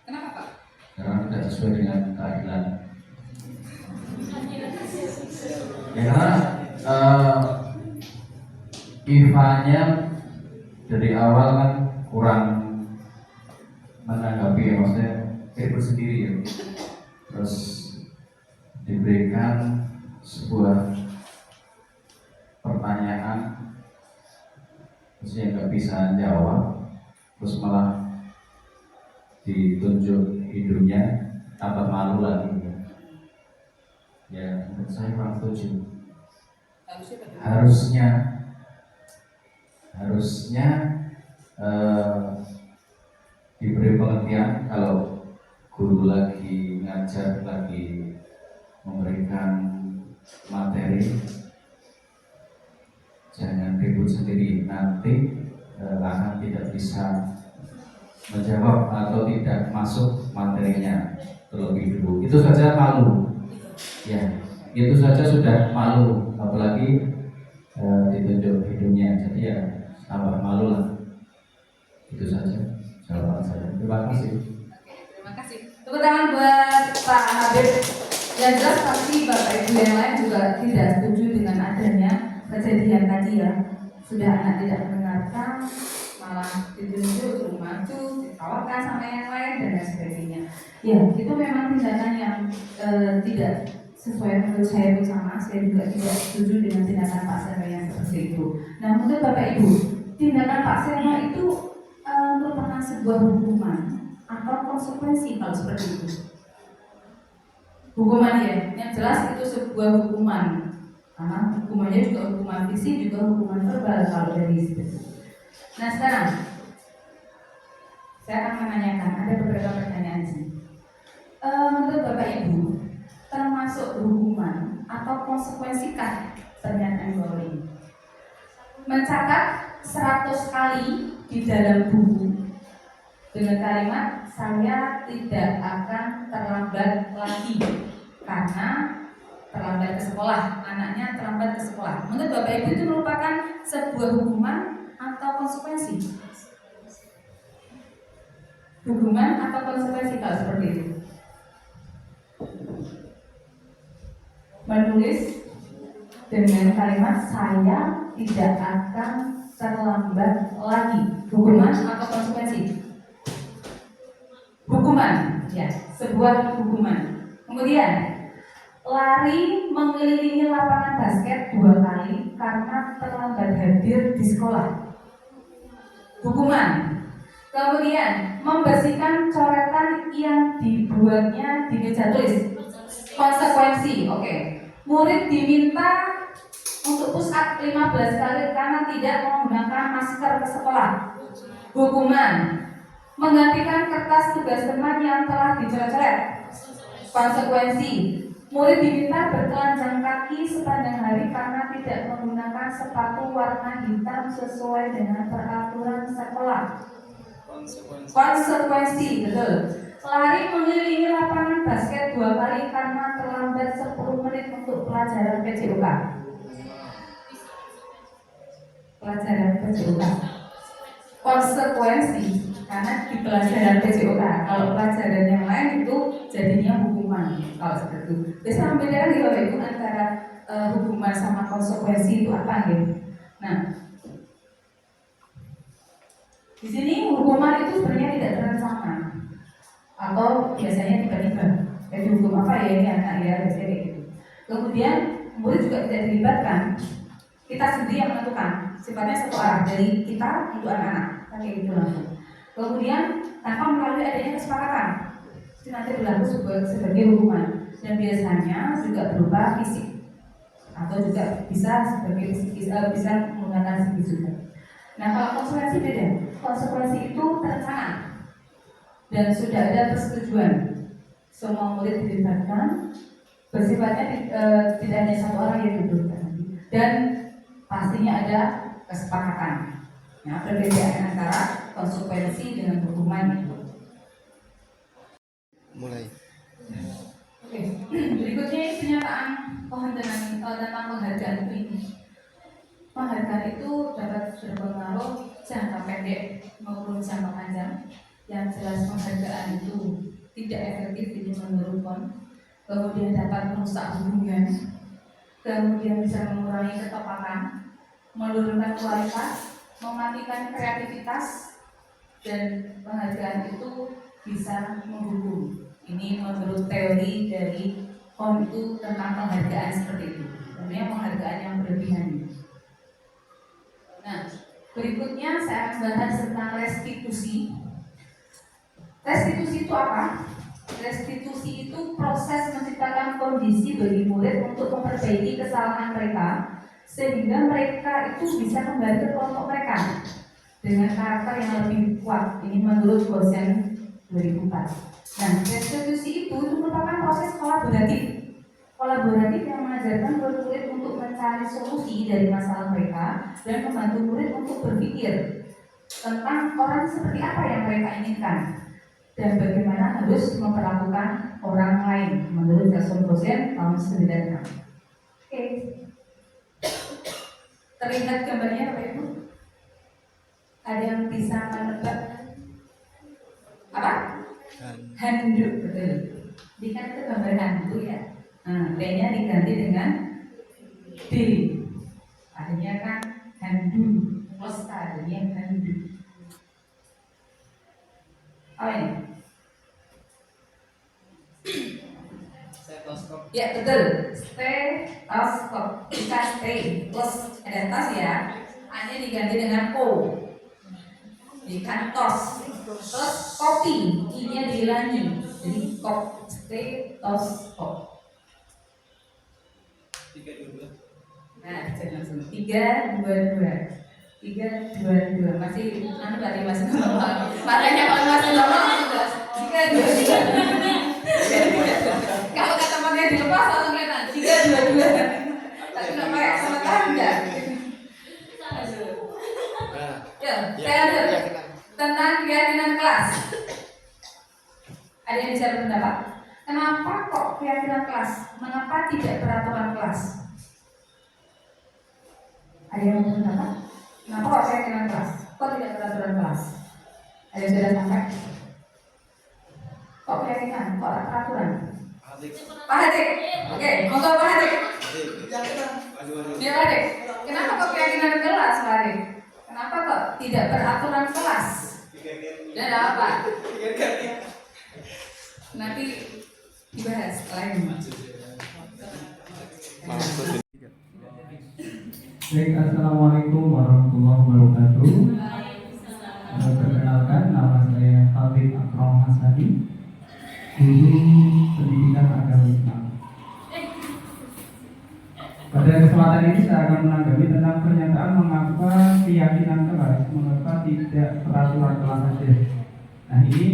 Kenapa Pak? Karena tidak sesuai dengan keadilan. Ya, karena IPA-nya dari awal kan kurang menanggapi ya, maksudnya kayak sendiri ya. Terus diberikan sebuah pertanyaan terus yang nggak bisa jawab, terus malah ditunjuk hidungnya, tambah malu lagi. Ya, menurut saya kurang setuju. Harusnya diberi pengertian kalau guru lagi ngajar, lagi memberikan materi, jangan ribut sendiri, nanti akan tidak bisa menjawab atau tidak masuk materinya terlebih dulu. Itu saja malu, ya, itu saja sudah malu, apalagi ditunjuk hidungnya, jadi ya tambah malu lah. Itu saja jawaban saya. Terima kasih. Terima kasih. Tepuk tangan buat Pak Habib. Yang jelas pasti Bapak Ibu yang lain juga tidak setuju dengan adanya kejadian tadi ya. Sudah anak tidak mendengarkan, malah ditunjuk, suruh maju, ditawarkan sama yang lain dan lain sebagainya. Ya, itu memang tindakan yang tidak sesuai menurut saya bersama. Saya juga tidak setuju dengan tindakan Pak Seno yang seperti itu. Nah, menurut Bapak Ibu, tindakan Pak Seno itu merupakan sebuah hukuman atau konsekuensi kalau seperti itu? Hukuman ya, yang jelas itu sebuah hukuman. Karena hukumannya juga hukuman fisik, juga hukuman verbal kalau dari situ. Nah sekarang saya akan menanyakan, ada beberapa pertanyaan sih. Menurut Bapak Ibu, termasuk hukuman atau konsekuensikah pernyataan di bawah ini. Mencatat 100 kali di dalam buku dengan kalimat saya tidak akan terlambat lagi karena terlambat ke sekolah, anaknya terlambat ke sekolah. Menurut Bapak Ibu itu merupakan sebuah hukuman atau konsekuensi? Hukuman atau konsekuensi kalau seperti itu? Menulis dengan kalimat saya tidak akan terlambat lagi, hukuman atau konsekuensi? Hukuman, ya, sebuah hukuman. Kemudian lari mengelilingi lapangan basket 2 kali karena terlambat hadir di sekolah, hukuman. Kemudian membersihkan coretan yang dibuatnya di meja tulis, konsekuensi. Oke. Murid diminta untuk push up 15 kali karena tidak menggunakan masker ke sekolah, hukuman. Menggantikan kertas tugas teman yang telah dicoret-coret, konsekuensi. Murid diminta bertelanjang kaki sepanjang hari karena tidak menggunakan sepatu warna hitam sesuai dengan peraturan sekolah, konsekuensi. Betul. Lari mengelilingi lapangan basket 2 kali karena terlambat 10 menit untuk pelajaran PJOK, pelajaran PJOK, konsekuensi. Karena di pelajaran PJOK, kalau pelajaran yang lain itu jadinya hukuman. Kalau seperti itu, bisa membedakan di Bapak Ibu antara hukuman sama konsekuensi itu apa gitu. Nah, di sini hukuman itu sebenarnya tidak terencana atau biasanya tiba-tiba. Dihukum apa ya ini anak ya biasanya kayak gitu. Kemudian murid juga tidak dilibatkan, kita sendiri yang menentukan. Sifatnya satu arah dari kita untuk anak-anak, kan kayak gitu langsung. Kemudian tanpa melalui adanya kesepakatan, itu nanti berlaku sebagai hukuman dan biasanya juga berupa fisik atau juga bisa sebagai bisa menggunakan fisik juga. Nah kalau konsekuensi beda, konsekuensi itu terencana dan sudah ada persetujuan semua murid dilibatkan, bersifatnya tidak hanya satu orang yang dilibatkan dan pastinya ada kesepakatan. Nah, perbedaan antara konsekuensi dengan hukuman itu. Mulai. Oke, berikutnya ini pernyataan tentang penghargaan ini. Penghargaan itu dapat berpengaruh jangka pendek maupun jangka panjang. Yang jelas penghargaan itu tidak efektif ini menurunkan, kemudian dapat merusak hubungan, kemudian bisa mengurangi ketepatan, menurunkan kualitas, mematikan kreativitas, dan penghargaan itu bisa menghukum. Ini menurut teori dari itu tentang penghargaan seperti itu. Sebenarnya penghargaan yang berlebihan. Nah, berikutnya saya akan bahas tentang restitusi. Restitusi itu apa? Restitusi itu proses menciptakan kondisi bagi murid untuk memperbaiki kesalahan mereka sehingga mereka itu bisa kembali ke kelompok mereka dengan karakter yang lebih kuat. Ini menurut dosen 2004. Nah, restitusi itu merupakan proses kolaboratif yang mengajarkan murid untuk mencari solusi dari masalah mereka dan membantu murid untuk berpikir tentang orang seperti apa yang mereka inginkan dan bagaimana harus memperlakukan orang lain menurut dosen tahun 96. Oke. Terlihat gambarnya Bapak Ibu? Ada yang bisa menebak apa? Handuk, betul. Ini kan itu gambar handuk ya. Nah, T-nya diganti dengan D. Akhirnya kan handuk, posta, jadinya handuk. Apa ini? Stetoskop. Ya betul, stetoskop. Bisa stay, plus ada tas ya. A-nya diganti dengan O. Ikan tos. Terus kopi, I-nya dihilangi. Jadi kop, stetoskop. 322. Nah, jadi langsung 322. 322 masih tadi masih ngomong. Makanya kalau masih ngomong sudah 322. Kalau kata pakai dilepas langsung kelihatan 322. Tapi nggak pakai sementara enggak? Ya, saya ada tentang keyakinan kelas. Ada yang bisa berpendapat? Kenapa kok keyakinan kelas? Mengapa tidak peraturan kelas? Ada yang mau berpendapat? Kenapa kok keyakinan kelas? Kok tidak peraturan kelas? Ada yang sudah sampai? Kok keyakinan? Kok peraturan? Pak Hadik, oke, untuk Pak Hadik. Ya Pak Hadik, kenapa kok keyakinan kelas Pak Hadik? Kenapa kok tidak peraturan kelas? Dan apa? Nanti dibahas lain. Baik, assalamualaikum warahmatullahi wabarakatuh. Perkenalkan, nama saya Habib Akram Hasani, guru pendidikan agama Islam. Pada kesempatan ini saya akan menanggapi tentang pernyataan mengapa keyakinan kelas, mengapa tidak peraturan kelas saja. Nah, ini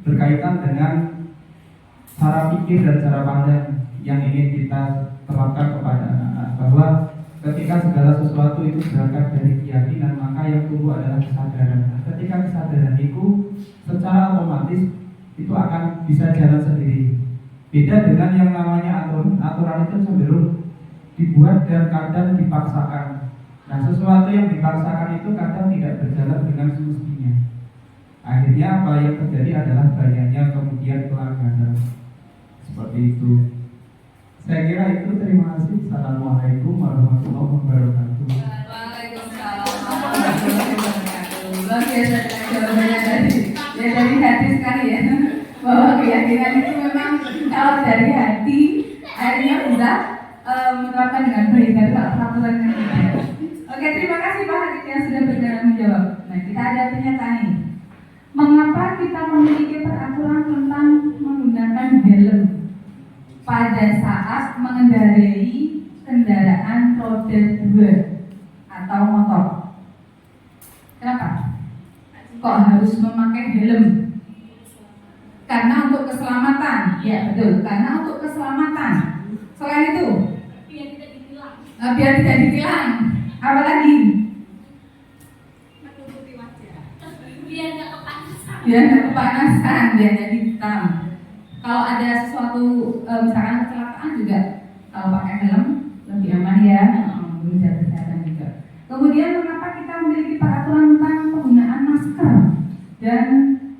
berkaitan dengan cara pikir dan cara pandang yang ingin kita terapkan kepada anak-anak, bahwa ketika segala sesuatu itu berangkat dari keyakinan, maka yang tumbuh adalah kesadaran. Nah, ketika kesadaran itu secara otomatis itu akan bisa jalan sendiri. Beda dengan yang namanya aturan itu cenderung dibuat dan kadang dipaksakan. Nah, sesuatu yang dipaksakan itu kadang tidak berjalan dengan semestinya. Akhirnya apa yang terjadi adalah banyaknya kemudian pelanggaran. Seperti itu. Saya kira itu. Terima kasih. Assalamualaikum warahmatullahi wabarakatuh. Waalaikumsalam warahmatullahi wabarakatuh. Luar biasa jawabannya dari hati sekali ya. Bahwa keyakinan itu memang kalau dari hati akhirnya bisa menerapkan dengan baik dari peraturan yang ada. Oke, terima kasih Pak Hadik yang sudah berkenan menjawab. Nah, kita ada pernyataan ini. Mengapa kita memiliki peraturan tentang menggunakan helm pada saat mengendarai kendaraan roda 2 atau motor? Kenapa? Kok harus memakai helm? Karena untuk keselamatan. Ya betul, karena untuk keselamatan. Selain itu, biar tidak ditilang. Apa lagi? Biar nggak kepanasan, biar nggak hitam. Kalau ada sesuatu misalkan kecelakaan juga, kalau pakai helm lebih aman ya, menjaga kesehatan juga. Kemudian mengapa kita memiliki peraturan tentang penggunaan masker dan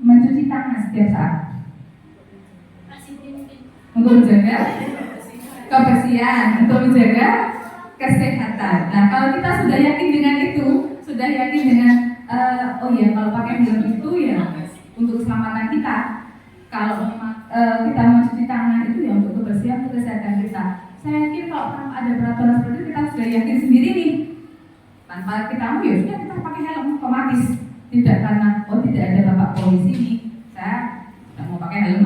mencuci tangan setiap saat? Untuk menjaga kebersihan, untuk menjaga kesehatan. Nah, kalau kita sudah yakin dengan itu, sudah yakin dengan oh ya, kalau pakai helm itu ya untuk keselamatan kita. Kalau kita mencuci tangan itu ya untuk kebersihan, untuk kesehatan kita. Saya yakin kalau tanpa ada peraturan seperti itu, kita sudah yakin sendiri nih. Tanpa kita mau ya sudah kita pakai helm otomatis. Tidak karena oh tidak ada bapak polisi nih, saya tidak mau pakai helm.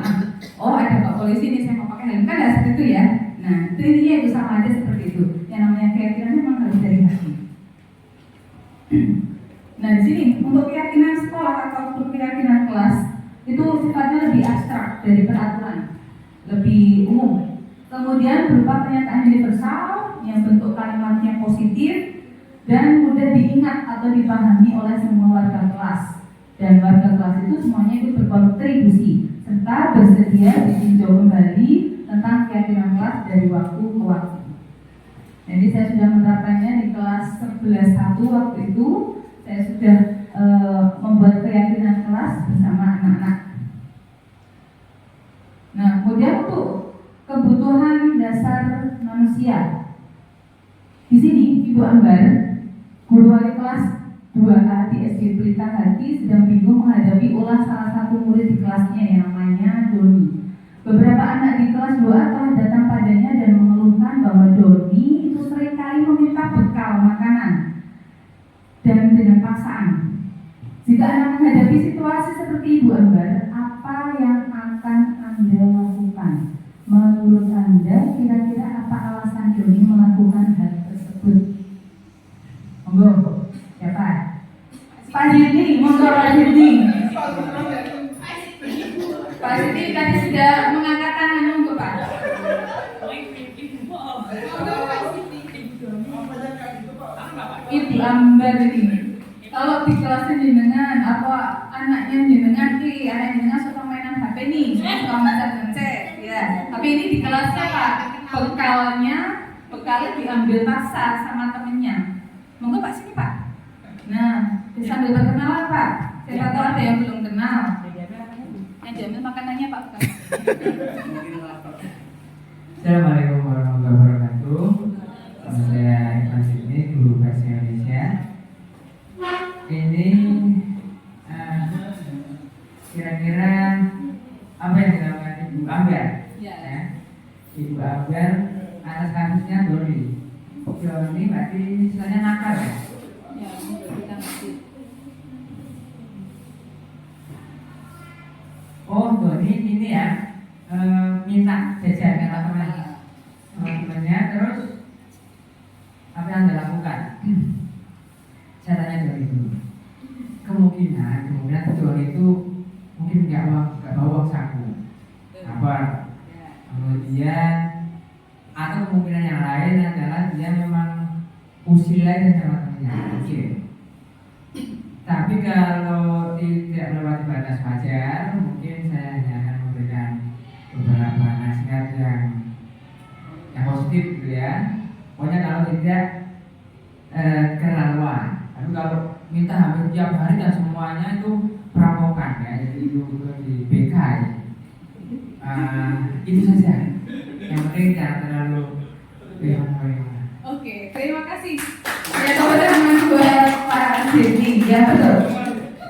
Oh ada bapak polisi nih, saya mau pakai helm. Kan seperti itu ya. Nah itu intinya itu sama aja seperti itu. Yang namanya keyakinan memang harus dari hati. Nah di sini untuk keyakinan sekolah atau untuk keyakinan kelas itu sifatnya lebih abstrak dari peraturan, lebih umum. Kemudian berupa pernyataan universal yang bentuk kalimatnya positif dan mudah diingat atau dipahami oleh semua warga kelas. Dan warga kelas itu semuanya itu berkontribusi serta bersedia ditinjau kembali tentang keyakinan kelas dari waktu ke waktu. Jadi saya sudah menerapkannya di kelas 11.1 waktu itu. Saya sudah membuat keyakinan kelas bersama anak-anak. Nah, kemudian untuk kebutuhan dasar manusia. Di sini Ibu Ambar, guru wali kelas 2A di SD Pelita Hati, sedang bingung menghadapi ulah salah satu murid di kelasnya yang namanya Doni. Beberapa anak di kelas 2A telah datang padanya dan mengeluhkan bahwa Doni itu seringkali meminta bekal makanan dan dengan paksaan. Jika anak menghadapi situasi seperti Ibu Ambar, apa yang akan Anda lakukan? Menurut Anda, kira-kira apa alasan Doni melakukan hal tersebut? Monggo, siapa? Pak Jidni, monggo Pak Jidni. Pak Jidni tadi sudah mengangkat tangan, monggo Pak. diambil ini. Kalau di kelasnya jenengan apa anaknya jenengan suka mainan HP nih, suka mencet-mencet, ya. Tapi ini di kelasnya Pak, bekalnya diambil paksa sama temennya. Monggo Pak sini Pak. Nah, sambil perkenalan Pak. Siapa tahu ada yang belum kenal. Yang diambil makanannya Pak. Assalamualaikum warahmatullahi wabarakatuh. Saya Ivan Sidney, guru bahasa Indonesia. Ini kira-kira apa yang dilakukan Ibu Ambar? Ya. Ibu Ambar atas kasusnya Doni. Doni berarti misalnya nakal ya? Ya, kita ngerti. Oh, Doni ini ya minta jajan ke teman-temannya, terus apa yang Anda lakukan? Saya tanya Doni dulu. Kemungkinan Doni itu mungkin nggak bawa uang saku, apa? Kemudian atau kemungkinan yang lain adalah dia memang usil aja sama temannya, usil. Tapi kalau tidak melewati batas wajar, mungkin saya hanya akan memberikan beberapa nasihat yang positif gitu ya. Pokoknya kalau tidak keterlaluan. Tapi kalau minta hampir tiap hari dan semuanya itu perampokan ya, jadi itu di BK ya. Itu saja. Yang penting jangan terlalu Oke, terima kasih. Ya, tepuk tangan buat Pak Sidney. Ya betul.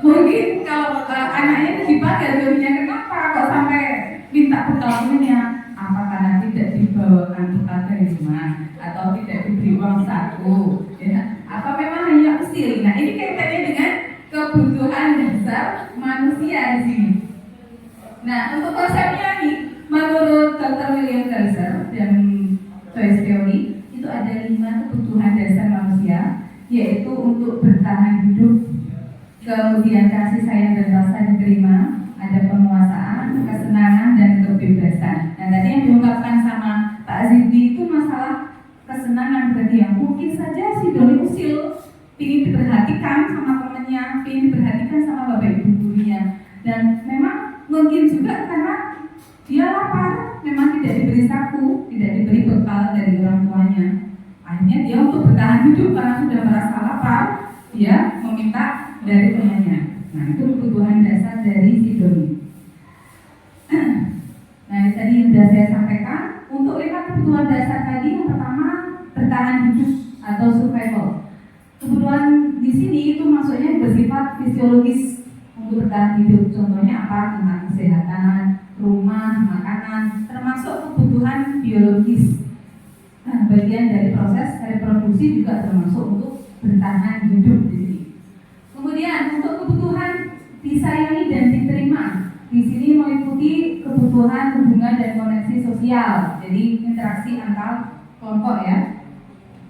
Mungkin kalau anaknya itu dipanggil, dulunya kenapa kok sampai minta bekal temennya? Apa karena tidak dibawakan bekal dari rumah atau tidak diberi uang saku? Ya, apa memang hanya usil? Nah, ini kaitannya dengan kebutuhan dasar manusia di sini. Nah, untuk konsepnya nih, menurut Dr. William Glasser dan Toys Theory, itu ada 5 kebutuhan dasar manusia, yaitu untuk bertahan hidup, kemudian kasih sayang dan rasa diterima, ada penguasaan, kesenangan, dan kebebasan. Nah, tadi yang diungkapkan sama Pak Zidni itu masalah kesenangan, berarti yang mungkin saja si Doni usil, ingin diperhatikan sama temennya, ingin diperhatikan sama bapak ibu gurunya, dan memang mungkin juga karena dia lapar, memang tidak diberi saku, tidak diberi bekal dari orang tuanya. Akhirnya dia untuk bertahan hidup karena sudah merasa lapar, dia meminta dari temannya. Nah, itu kebutuhan dasar dari si Doni. Nah, tadi sudah saya sampaikan. Untuk 5 kebutuhan dasar tadi, yang pertama bertahan hidup atau survival. Kebutuhan di sini itu maksudnya bersifat fisiologis untuk bertahan hidup. Contohnya apa? Tentang kesehatan, rumah, makanan, termasuk kebutuhan biologis. Nah, bagian dari proses reproduksi juga termasuk untuk bertahan hidup di sini. Kemudian untuk kebutuhan disayangi dan diterima, di sini meliputi kebutuhan hubungan dan koneksi sosial, jadi interaksi antar kelompok ya.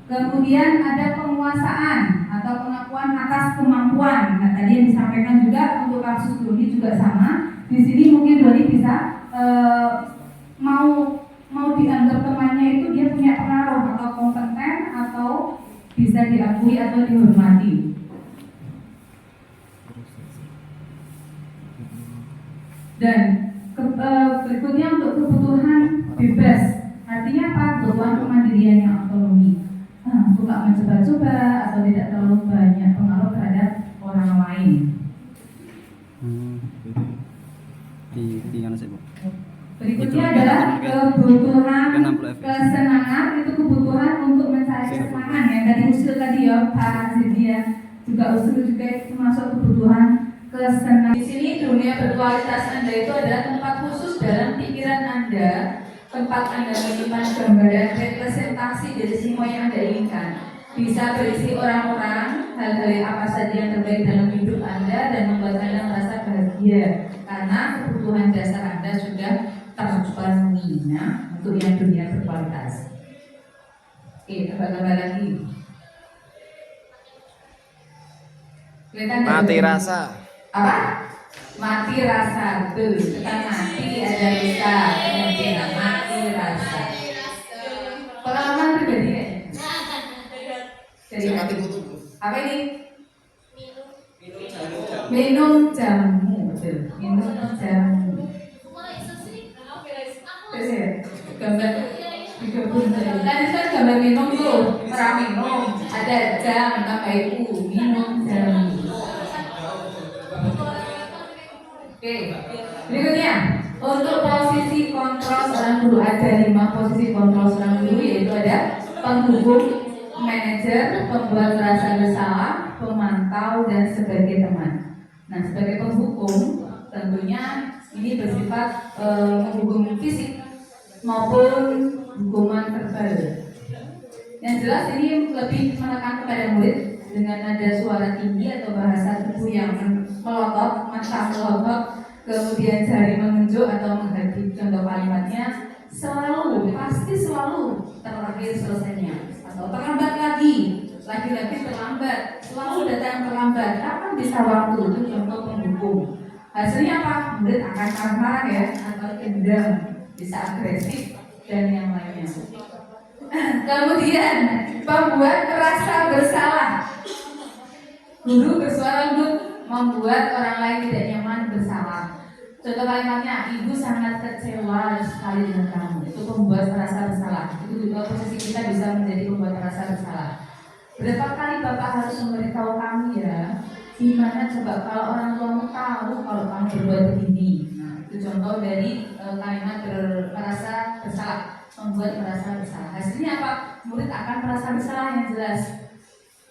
Kemudian ada penguasaan atau pengakuan atas kemampuan. Nah, tadi yang disampaikan juga untuk kasus Doni juga sama. Di sini mungkin Doni bisa mau dianggap temannya itu dia punya pengaruh atau kompeten atau bisa diakui atau dihormati. Dan berikutnya untuk kebutuhan bebas, artinya apa? Kebutuhan kemandirian yang otonomi. Suka mencoba-coba atau tidak terlalu banyak pengaruh terhadap orang lain. Berikutnya adalah kebutuhan kesenangan, itu kebutuhan untuk mencari kesenangan ya. Tadi usul tadi ya Pak Zidia juga usul juga termasuk kebutuhan kesenangan. Di sini dunia berkualitas Anda itu adalah tempat khusus dalam pikiran Anda, tempat Anda menyimpan gambaran representasi dari semua yang Anda inginkan. Bisa berisi orang-orang, hal-hal apa saja yang terbaik dalam hidup Anda dan membuat Anda merasa bahagia karena kebutuhan dasar Anda sudah terpenuhi. Nah, untuk yang dunia berkualitas. Oke, tambah-tambah lagi. Mati rasa. Apa? Mati rasa. Tuh, kita mati ada rasa. Kemudian mati rasa. Pengalaman pribadi ya? Jadi Saya mati butuh. Apa ini? Minum jamu, betul. Minum jamu. Terus ya, gambar tadi kan gambar minum tuh, orang minum, ada jam, tambah ibu, minum jamu. Oke, berikutnya untuk posisi kontrol seorang guru ada 5 posisi kontrol seorang guru, yaitu ada penghukum, manajer, pembuat merasa bersalah, pemantau, dan sebagai teman. Nah, sebagai penghukum tentunya ini bersifat menghukum fisik maupun hukuman verbal. Yang jelas ini lebih menekan kepada murid dengan nada suara tinggi atau bahasa tubuh yang melotot, mata melotot, kemudian jari menunjuk atau menghadap. Contoh kalimatnya selalu, pasti selalu terakhir selesainya, atau terlambat lagi terlambat, selalu datang terlambat, kapan bisa waktu, itu contoh penghukum. Hasilnya apa? Murid akan marah-marah ya, atau dendam, bisa agresif dan yang lainnya. Kemudian membuat merasa bersalah. Guru bersuara lembut membuat orang lain tidak nyaman, bersalah. Contoh kalimatnya, ibu sangat kecewa sekali dengan kamu. Itu membuat merasa bersalah. Itu juga posisi kita bisa menjadi membuat merasa bersalah. Berapa kali bapak harus memberitahu kamu ya? Gimana coba kalau orang tuamu tahu kalau kamu berbuat begini? Nah, itu contoh dari kalimat merasa bersalah, membuat merasa bersalah. Hasilnya apa? Murid akan merasa bersalah yang jelas.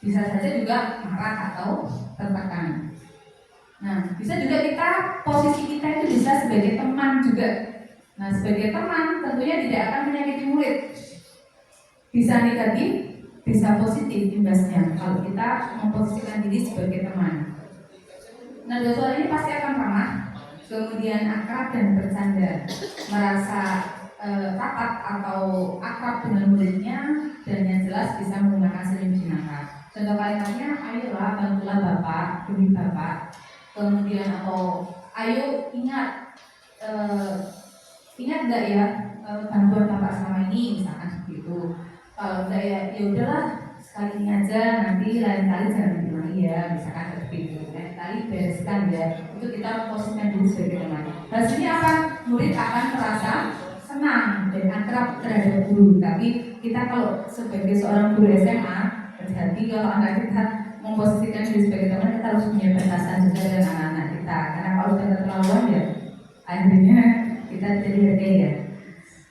Bisa saja juga marah atau tertekan. Nah, bisa juga posisi kita itu bisa sebagai teman juga. Nah, sebagai teman tentunya tidak akan menyakiti murid. Bisa negatif, bisa positif imbasnya kalau kita memposisikan diri sebagai teman. Nah, suara ini pasti akan ramah, kemudian akrab dan bercanda, merasa rapat atau akrab dengan muridnya, dan yang jelas bisa menggunakan senyum jenaka. Contoh kalimatnya, ayolah bantulah bapak demi bapak. Kemudian atau ayo ingat enggak ya bantuan bapak selama ini, misalkan begitu. Kalau enggak ya udahlah sekali ini aja, nanti lain kali jangan lagi ya, misalkan seperti itu. Lain kali bereskan ya. Itu kita memposisikan diri sebagai teman. Hasilnya apa? Murid akan merasa senang dan akrab terhadap guru. Tapi kita kalau sebagai seorang guru SMA, berarti kalau anak kita memposisikan diri sebagai teman, kita harus punya batasan juga dengan anak-anak kita. Karena kalau sudah keterlaluan ya akhirnya kita jadi hargai ya.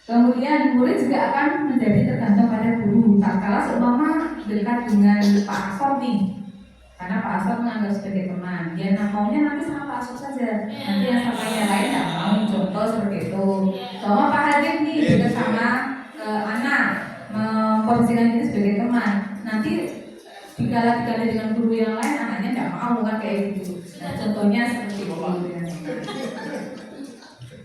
Kemudian murid juga akan menjadi tergantung pada guru. Tak kalah seumpama dekat dengan Pak Asor nih, karena Pak Asor menganggap sebagai teman, dia maunya nanti sama Pak Asor saja, nanti yang sama yang lain tidak mau. Contoh seperti itu. Sama Pak Hadid nih dekat sama anak, memposisikan diri sebagai teman, nanti dikala-dikala dengan guru yang lain anaknya tidak mau kan kayak gitu. Nah, contohnya seperti itu.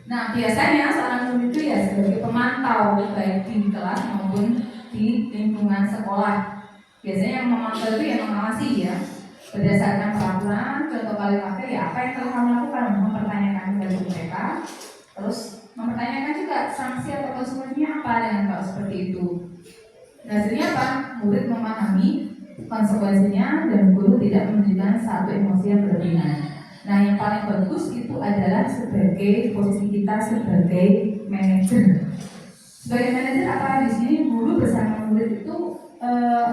Nah, biasanya seorang guru itu ya sebagai pemantau baik di kelas maupun di lingkungan sekolah. Biasanya yang memantau itu yang mengawasi ya, berdasarkan peraturan. Contoh kalimatnya ya apa yang telah kamu lakukan, mempertanyakan kepada mereka, terus mempertanyakan juga sanksi atau konsekuensinya apa dengan kalau seperti itu. Hasilnya apa? Murid memahami konsekuensinya dan guru tidak menunjukkan satu emosi yang berlebihan. Nah, yang paling bagus itu adalah sebagai posisi kita sebagai manajer. Sebagai manajer apa di sini guru bersama murid itu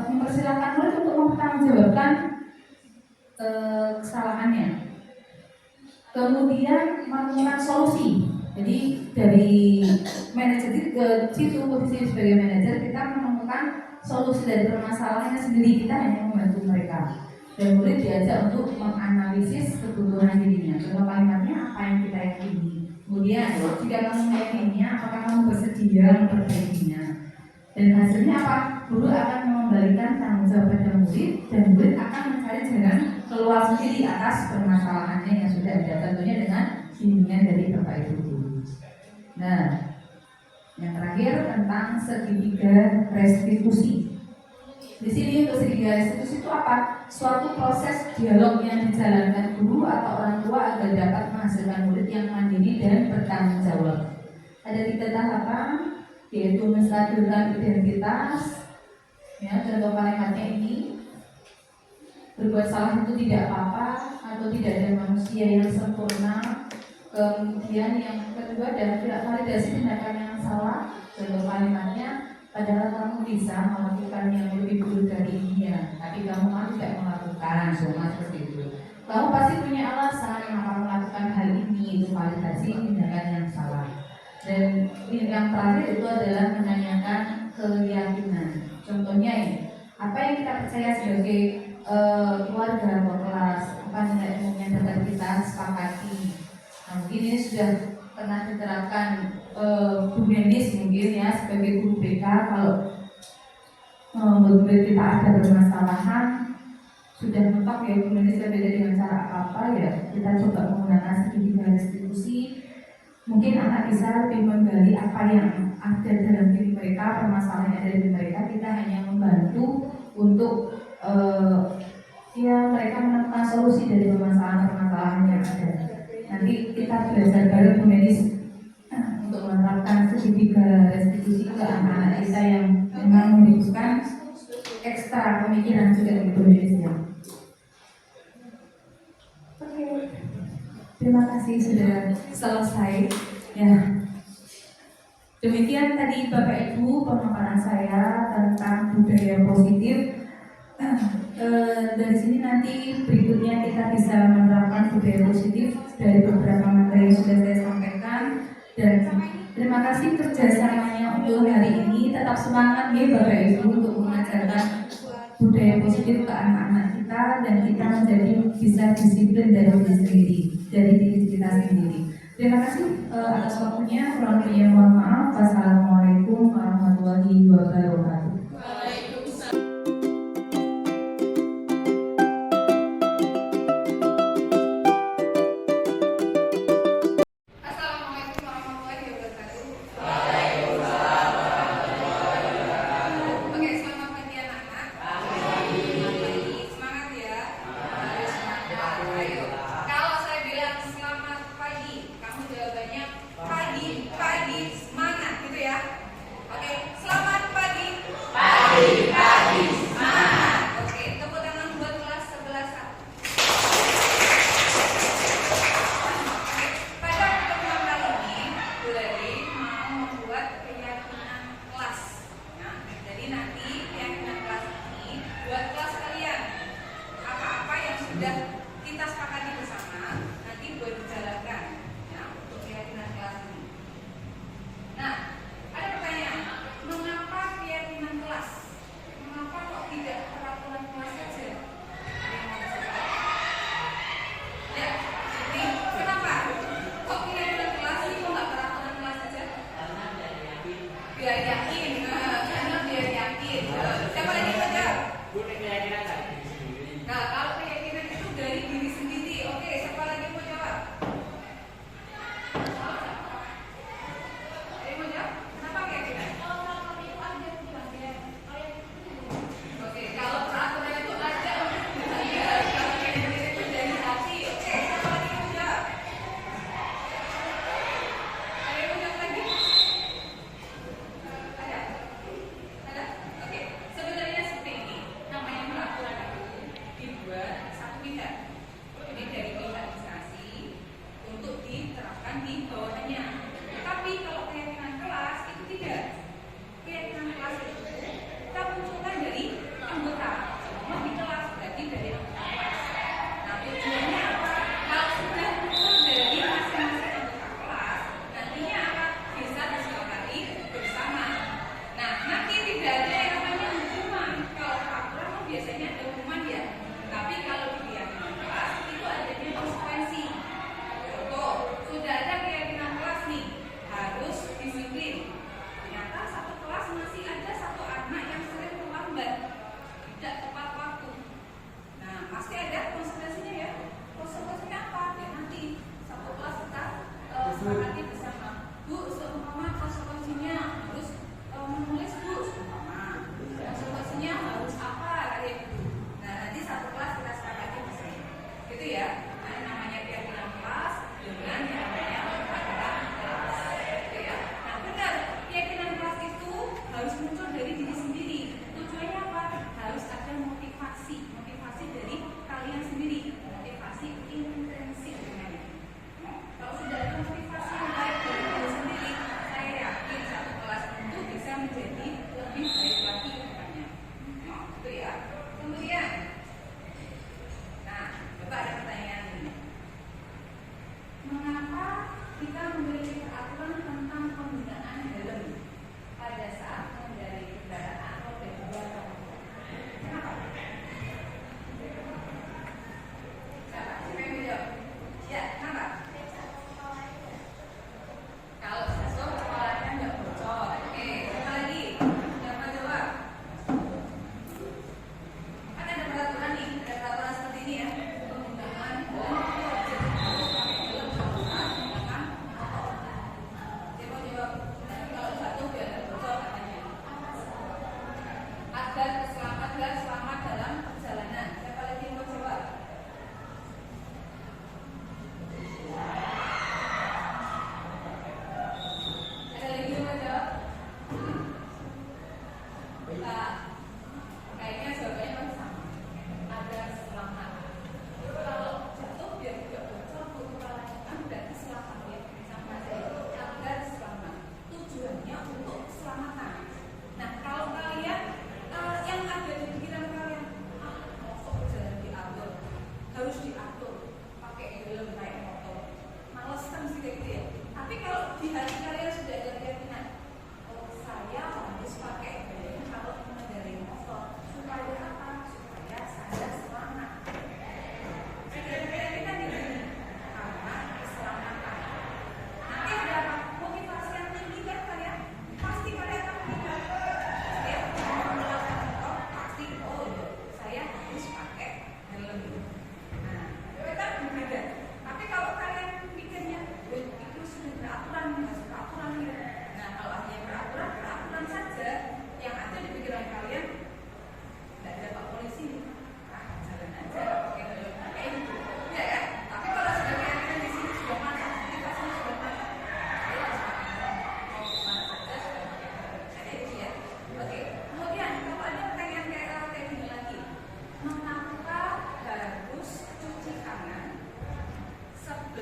mempersilahkan murid untuk mempertanggungjawabkan kesalahannya. Kemudian menemukan solusi. Jadi dari manajer ke situ posisi sebagai manajer kita menemukan solusi dari permasalahannya sendiri, kita hanya membantu mereka. Dan murid diajak untuk menganalisis kebutuhan dirinya. Contoh kalimatnya apa yang kita yakini. Kemudian jika kamu meyakininya, apakah kamu bersedia memperbaikinya. Dan hasilnya apa? Guru akan mengembalikan tanggung jawab pada murid, dan murid akan mencari jalan keluar sendiri atas permasalahannya yang sudah ada. Tentunya dengan bimbingan dari Bapak Ibu guru. Nah, yang terakhir tentang segitiga restitusi. Di sini untuk segitiga restitusi itu apa? Suatu proses dialog yang dijalankan guru atau orang tua agar dapat menghasilkan murid yang mandiri dan bertanggung jawab. Ada 3 tahapan, yaitu menstabilkan identitas. Ya, contoh kalimatnya ini. berbuat salah itu tidak apa-apa, atau tidak ada manusia yang sempurna. Kemudian yang kedua adalah tidak validasi tindakan yang salah. Contoh kalimatnya, padahal kamu bisa melakukan yang lebih buruk dari ini ya, tapi kamu malah tidak melakukan, seperti itu. Kamu pasti punya alasan mengapa melakukan hal ini, itu validasi tindakan yang salah. Dan yang terakhir itu adalah menanyakan keyakinan. Contohnya ini, apa yang kita percaya sebagai keluarga atau kelas, apa nilai umumnya dapat kita sepakati. Nah, mungkin ini sudah pernah diterapkan Bu Denis mungkin ya sebagai guru BK. Kalau guru kita ada permasalahan, sudah mentok ya Bu Denis, beda dengan cara apa ya, kita coba menggunakan segitiga restitusi. Mungkin anak bisa lebih menggali apa yang ada dalam diri mereka, permasalahan yang ada di mereka. Kita hanya membantu untuk ya mereka menemukan solusi dari permasalahan-permasalahan yang ada. Nanti kita belajar bareng Bu Denis untuk menerapkan segitiga restitusi ke anak-anak kita yang memang membutuhkan ekstra pemikiran juga di Indonesia. Oke, terima kasih sudah selesai. Ya, demikian tadi Bapak Ibu pemaparan saya tentang budaya positif. Dari sini nanti berikutnya kita bisa menerapkan budaya positif dari beberapa materi yang sudah saya sampaikan. Dan terima kasih kerjasamanya untuk hari ini. Tetap semangat ya Bapak Ibu untuk mengajarkan budaya positif ke anak-anak kita, dan kita menjadi bisa disiplin dari diri sendiri, dari diri kita sendiri. Terima kasih atas waktunya. Kurang lebihnya mohon maaf. Wassalamualaikum warahmatullahi wabarakatuh. Pagi, semangat gitu ya. Oke, selamat pagi.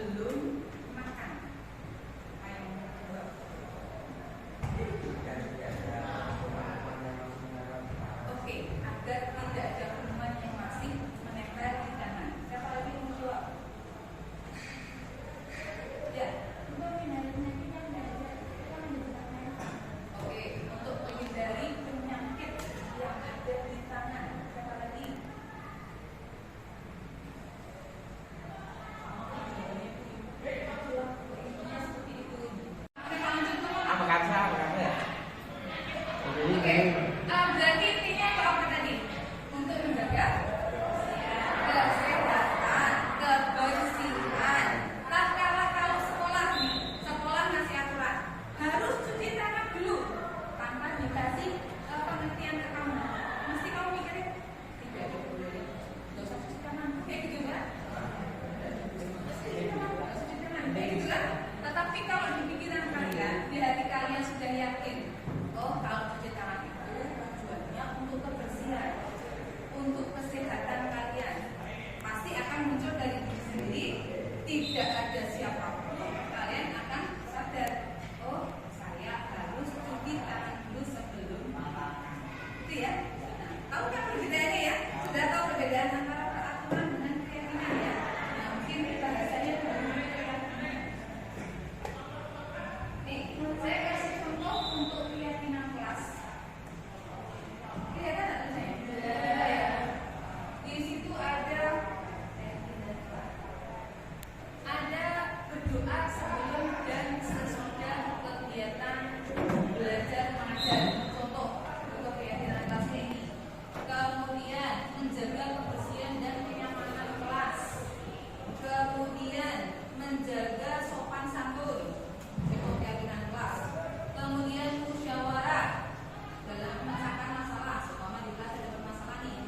sebelum makan. Ayo jawab. Oke, agar tidak ada kuman yang masih menempel di tangan. Siapa lagi yang mau jawab? Ya. Oke, untuk menghindari penyakit yang ada di tangan. Siapa lagi? Berarti intinya apa tadi? Untuk menjaga kesehatan, kebersihan. Kalau sekolah nih, sekolah ngasih aturan harus cuci tangan dulu tanpa dikasih pengertian ke kamu. Mesti kamu mikirin tidak boleh, nggak usah cuci tangan, kayak gitu kan? Cuci tangan, kayak gitu kan? Tetapi kalau di pikiran kalian, di hati kalian sudah yakin, oh kalau cuci tangan itu tujuannya untuk kebersihan, untuk kesehatan kalian, pasti akan muncul dari diri sendiri. Tidak ada siapapun, kalian akan sadar, oh saya harus cuci tangan dulu sebelum makan. Itu ya. Nah, tahu kan perbedaannya ya? Sudah tahu perbedaan antara peraturan dengan keyakinan ya? Nah, mungkin bahasanya berbeda. Nih, saya kasih contoh untuk keyakinan kelas. Kelihatan nggak tulisannya? Ya. Di situ ada berdoa sebelum dan sesudah kegiatan belajar mengajar. Contoh untuk keyakinan kelas ini. Kemudian menjaga kebersihan dan kenyamanan kelas. Kemudian menjaga sopan santun untuk keyakinan kelas. Kemudian musyawarah dalam memecahkan masalah, seumpama di kelas ada masalah nih.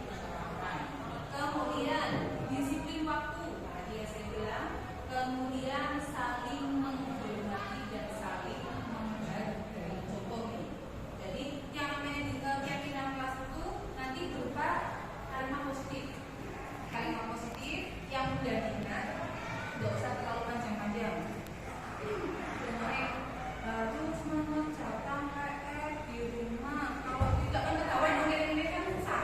Kemudian disiplin waktu, tadi yang saya bilang. Kemudian saling menghormati dan saling menghargai. Contoh ini. Jadi yang namanya keyakinan kelas itu nanti berupa kalimat positif. Kalimat positif yang mudah diingat, tidak usah terlalu panjang-panjang. Contohnya, terus mengucapkan di rumah. Kalau tidak kan ketahuan ini kan susah.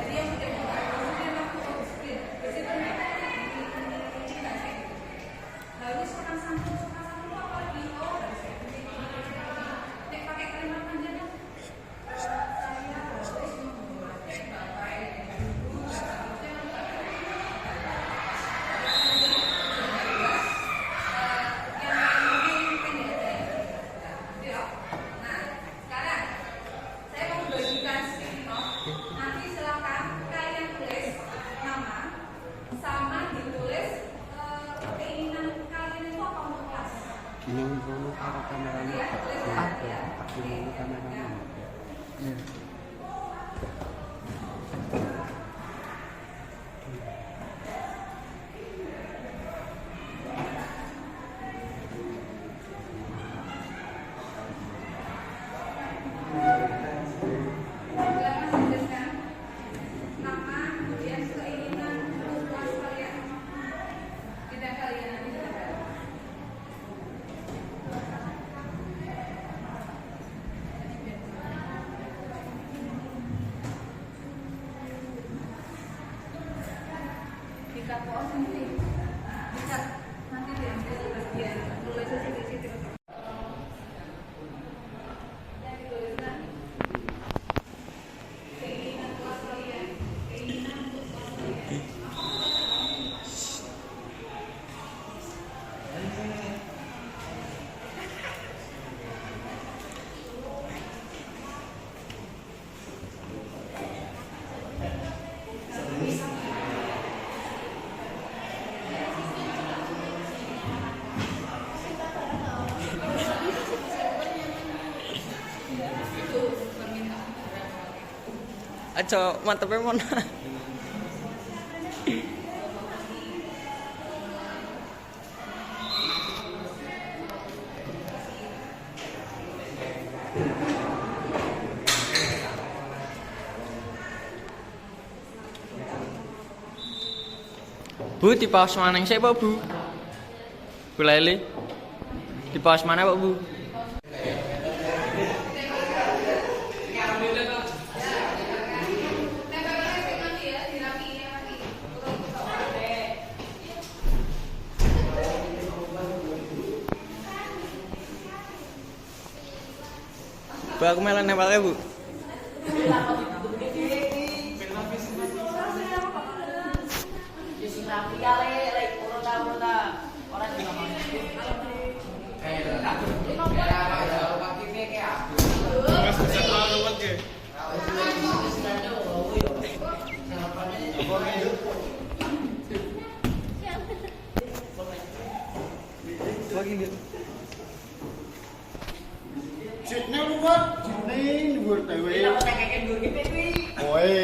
Jadi yang sudah bukan positif aku positif. Disitu harus sopan santun itu apa lagi? Oh, harus kayak gini. Nek pakai kalimat panjang kan? Saya harus menghormati bapak ibu. Yang mungkin pendek aja. Nah, sekarang saya mau bagikan stiker. Nanti silakan kalian tulis nama sama ditulis keinginan kalian itu apa untuk kelas? Ini dulu para kameranya ada, ini kameranya. Silakan tuliskan nama, kemudian keinginan untuk kelas kalian. Tidak kalian nanti silakan. Dikat pos nanti. Dikat nanti diambil bagian tulis di situ. Yang dituliskan keinginan kelas kalian, keinginan untuk kelas kalian. Aja mantepnya mana? Bu, di pause maning siapa Bu? Bu Laili. Di pos mana Pak Bu? Bu, aku malah nempelnya Bu. Sitnya luar, sini luar tewe. Oi.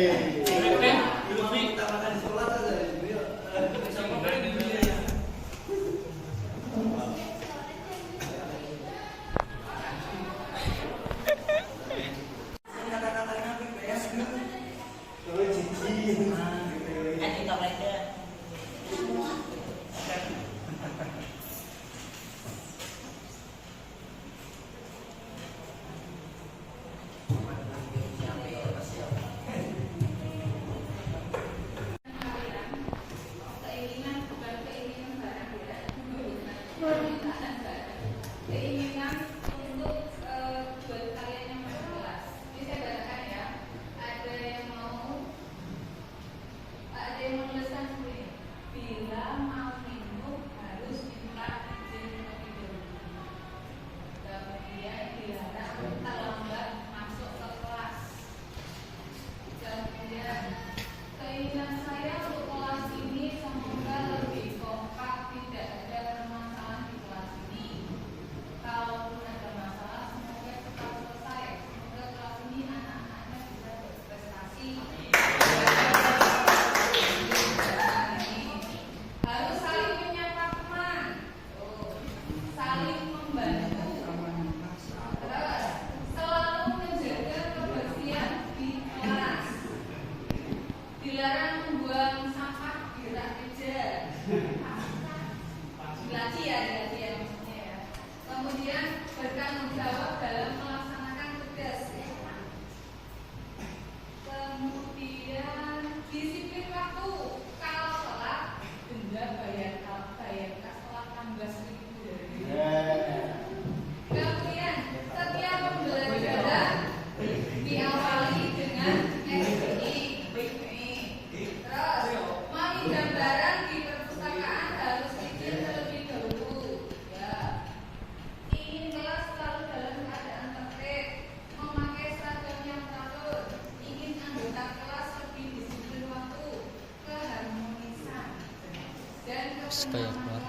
Supaya keluar.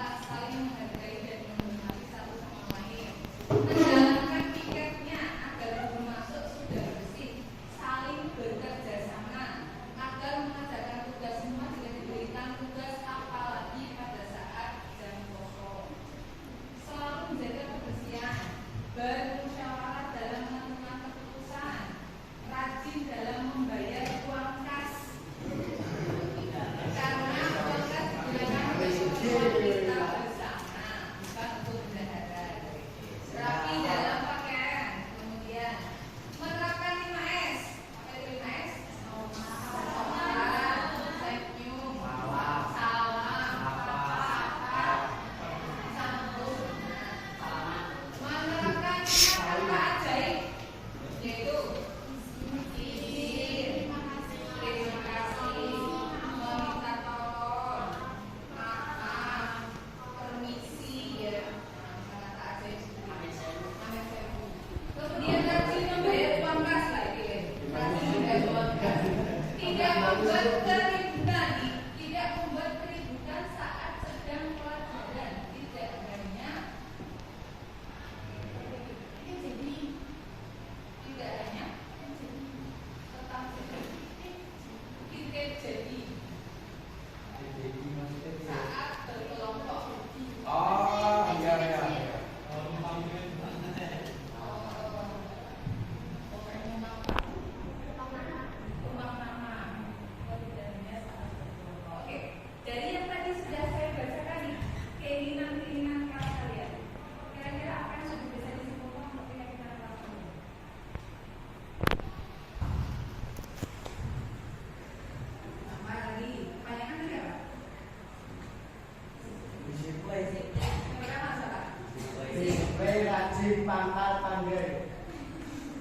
Rajin pangkal panggil.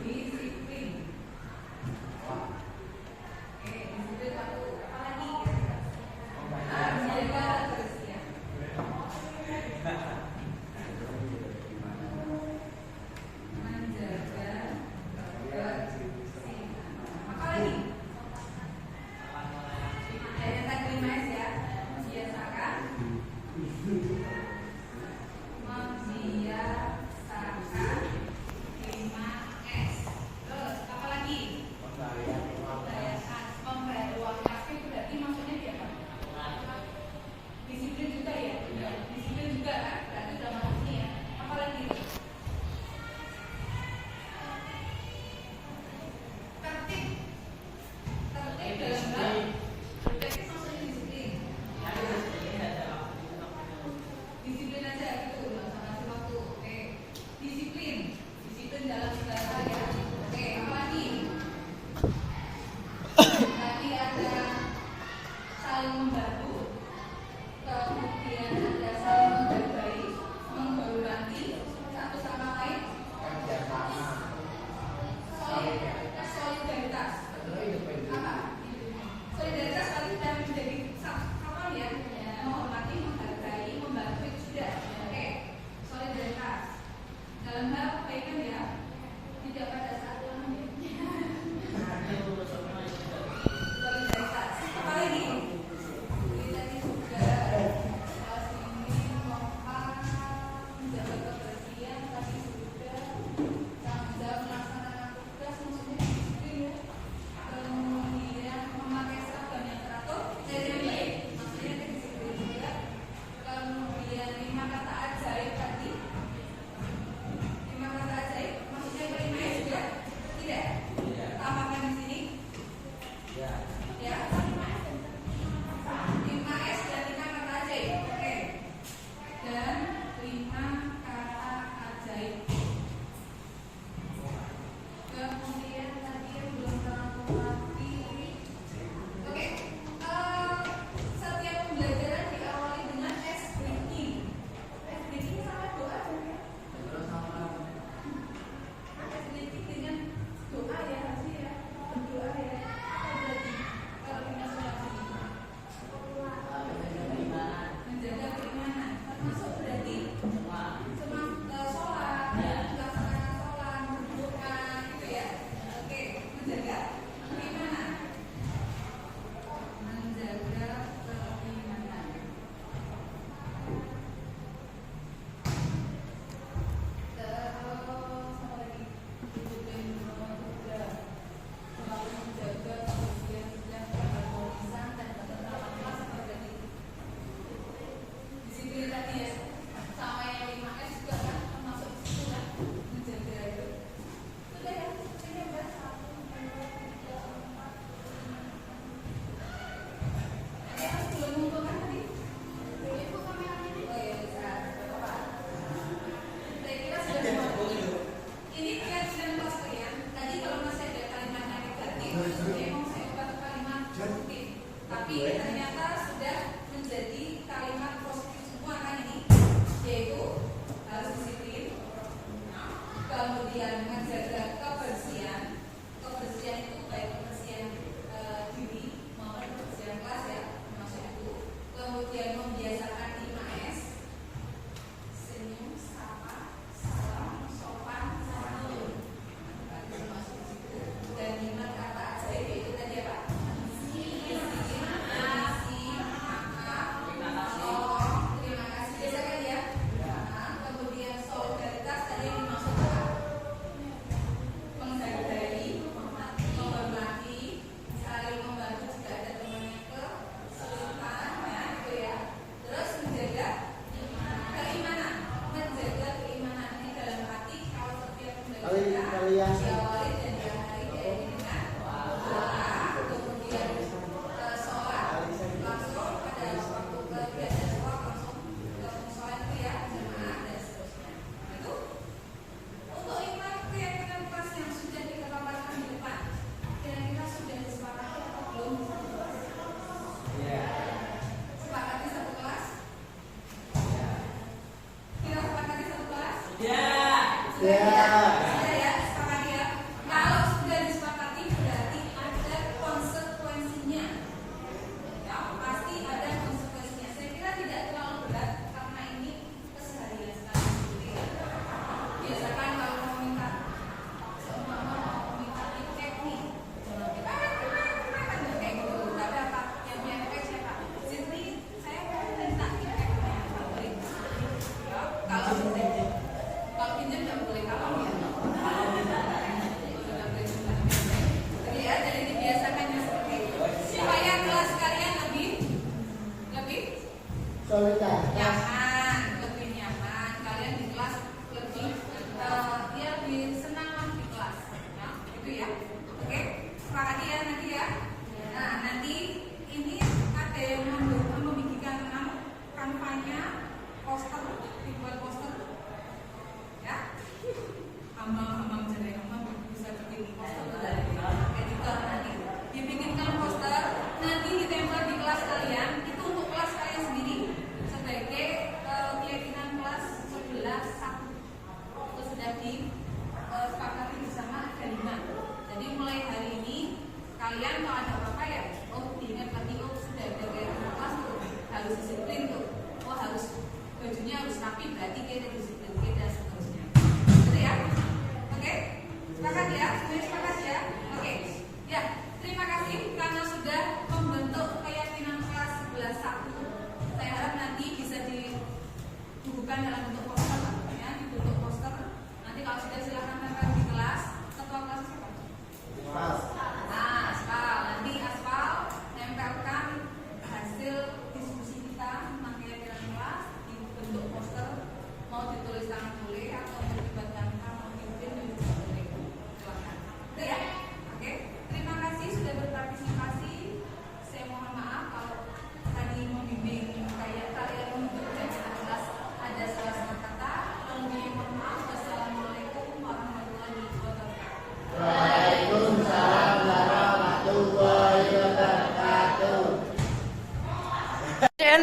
Disiplin. Disiplin waktu. Apalagi? Menjaga kebersihan. Menjaga kebersihan. Apalagi? Yang tadi mas ya, biasakan. Membiasakan 5S. Terus apa lagi? Membiasakan membayar uang kafe, berarti maksudnya dia apa? Disiplin juga ya? Disiplin juga kan? Berarti udah maksudnya ya. Apa lagi? Tertib. Tertib dalam hal tertib maksudnya disiplin. Disiplin aja gitu, laksanakan waktu. Oke. Disiplin dalam segala hal ya. Oke, apa lagi? Tadi ada saling membantu, kemudian ada saling menghargai, menghormati satu sama lain, solidaritas. Apa? Solidaritas tadi sudah menjadi apa ya? Menghormati, menghargai, membantu itu sudah. Oke, solidaritas dalam hal kebaikan ya, tidak pada saat solidaritas. Apa lagi? Tadi juga sini kompak, menjaga kebersihan, tadi sudah tanggung jawab melaksanakan tugas, maksudnya disiplin ya. Kemudian memakai seragam yang teratur, jadi baik, maksudnya disiplin juga. Kemudian 5 kata ajaib tadi. 5 kata ajaib, maksudnya 5S juga? Tidak? Tambahkan di sini. Ya. 5S dan 5 kata ajaib. Oke. Dan 5 kata ajaib. Kemudian tadi yang belum terlalu rapi. Oke. Setiap pembelajaran diawali dengan ice breaking. Ice breaking sama doa ya. Sedikit dengan doa ya, harusnya ya, berdoa ya. Berarti kalau kita sholat ini menjaga keimanan, termasuk berarti cuma sholat, melaksanakan sholat, berdoa gitu ya. Oke, menjaga keimanan, menjaga keimanan. Terus apa lagi? Disiplin juga selalu menjaga kebersihan dan kebersihan dan ketentraman kelas terjadi. Disiplin tadi ya, sama yang 5S juga kan termasuk disitu kan, menjaga itu. Sudah ya, ini udah 1, 2, 3, 4. Ada yang belum mengumpulkan tadi? Boleh bu kameranya nih? Oh iya bisa, apa? Saya kira sudah semua. Ini keyakinan kelas kalian. Tadi kalau masih ada kalimat yang negatif, memang saya ubah ke kalimat positif. Tapi ternyata sudah menjadi kalimat positif semua kan ini, yaitu harus disiplin, kemudian menjaga kebersihan. Kebersihan itu baik kebersihan diri maupun kebersihan kelas ya, maksud itu. Kemudian membiasakan 5S. Senyum, sapa, salam, sopan, santun. Masuk di situ. Dan 5 kata ajaib yaitu tadi apa? Terima kasih. Biasakan ya. Kemudian solidaritas tadi yang dimaksud apa? Menghargai, menghormati, saling membantu jika ada teman yang kesulitan, ya gitu ya. Terus menjaga keimanan, ini dalam hati kalau setiap pembelajaran diawali dan diakhiri dengan doa, kemudian sholat, langsung pada waktu kegiatan sholat langsung sholat itu ya jemaah dan seterusnya. Itu untuk 5 keyakinan kelas yang sudah kita paparkan di depan. Kira-kira sudah disepakati atau belum? Sepakati satu kelas? Sudah ya, sepakati ya. Kalau sudah disepakati berarti ada konsekuensinya. Ya, pasti ada konsekuensinya. Saya kira tidak terlalu berat karena ini keseharian sekali. Biasakan kalau mau minta seumpama mau minta tiket nih, jangan kita kan kayak gitu. Tapi apa yang punya tiket siapa? Sini saya mau minta tiketnya. Ya, kalau pinjam nggak boleh kalau ya. Jadi ya, jadi dibiasakannya seperti itu supaya kelas kalian lebih nyaman, lebih nyaman. Kalian di kelas lebih ya lebih senang lah di kelas. Ya, itu ya. Oke, sepakati ya nanti ya. Nah, nanti ini ada yang membikin kampanye poster, dibuat poster. Ya, ambang jadi bisa bikin poster dari editor nanti. Dibikinkan poster, nanti ditempel di kelas kalian. Itu untuk kelas kalian sendiri sebagai keyakinan kelas 11/1. Itu sudah disepakati bersama gabungan. Jadi mulai hari ini kalian kalau ada apa-apa ya, diingat lagi sudah ada keyakinan kelas tuh harus disiplin tuh. Harus bajunya harus rapi berarti kita disiplin kita seterusnya. Betul ya? Oke? Sepakat ya? Semuanya sepakat ya? Oke. Ya, terima kasih karena sudah membentuk keyakinan kelas 11/1. Saya harap nanti bisa dibukukan dalam bentuk poster ya, dibentuk poster. Nanti kalau sudah silakan tempel di kelas. Ketua kelas siapa? Nah, Aspal. Nanti Aspal tempelkan hasil diskusi kita tentang keyakinan kelas di bentuk poster, mau ditulis tangan boleh atau melibatkan mau pimpin juga boleh. Silakan. Oke ya? Oke. Terima kasih sudah berpartisipasi. Saya mohon maaf kalau tadi membimbing kayak kalian untuk keyakinan kelas ada salah kata. Mohon maaf. Wassalamualaikum warahmatullahi wabarakatuh. Waalaikumsalam warahmatullahi wabarakatuh. Kan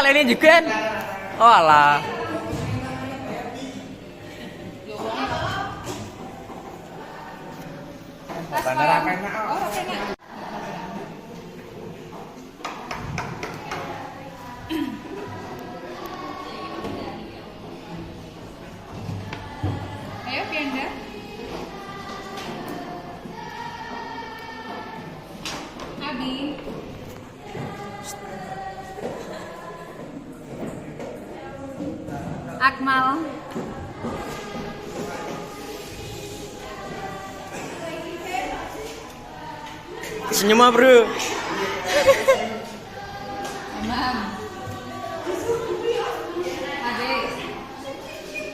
ini juga kan. Oh alah. Ayo Pianda. Abi. Akmal. Senyum apa, bro? Imam. Ade. Lutfi.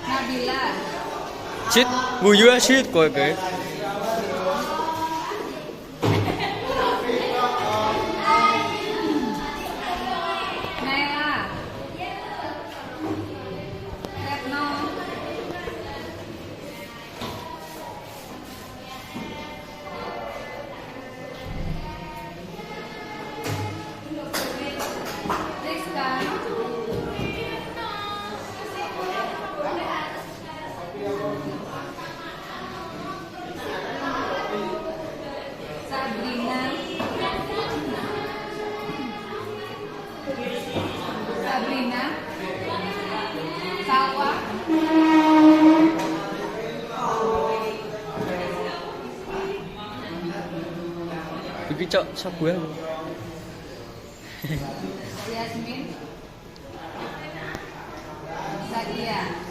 Nabila. Shit, guyu shit kowe kae. Naila. Retno. Rizka. Sabrina. Sabrina. Salwa. Iki cok sabuan. Yasmin. Sadia.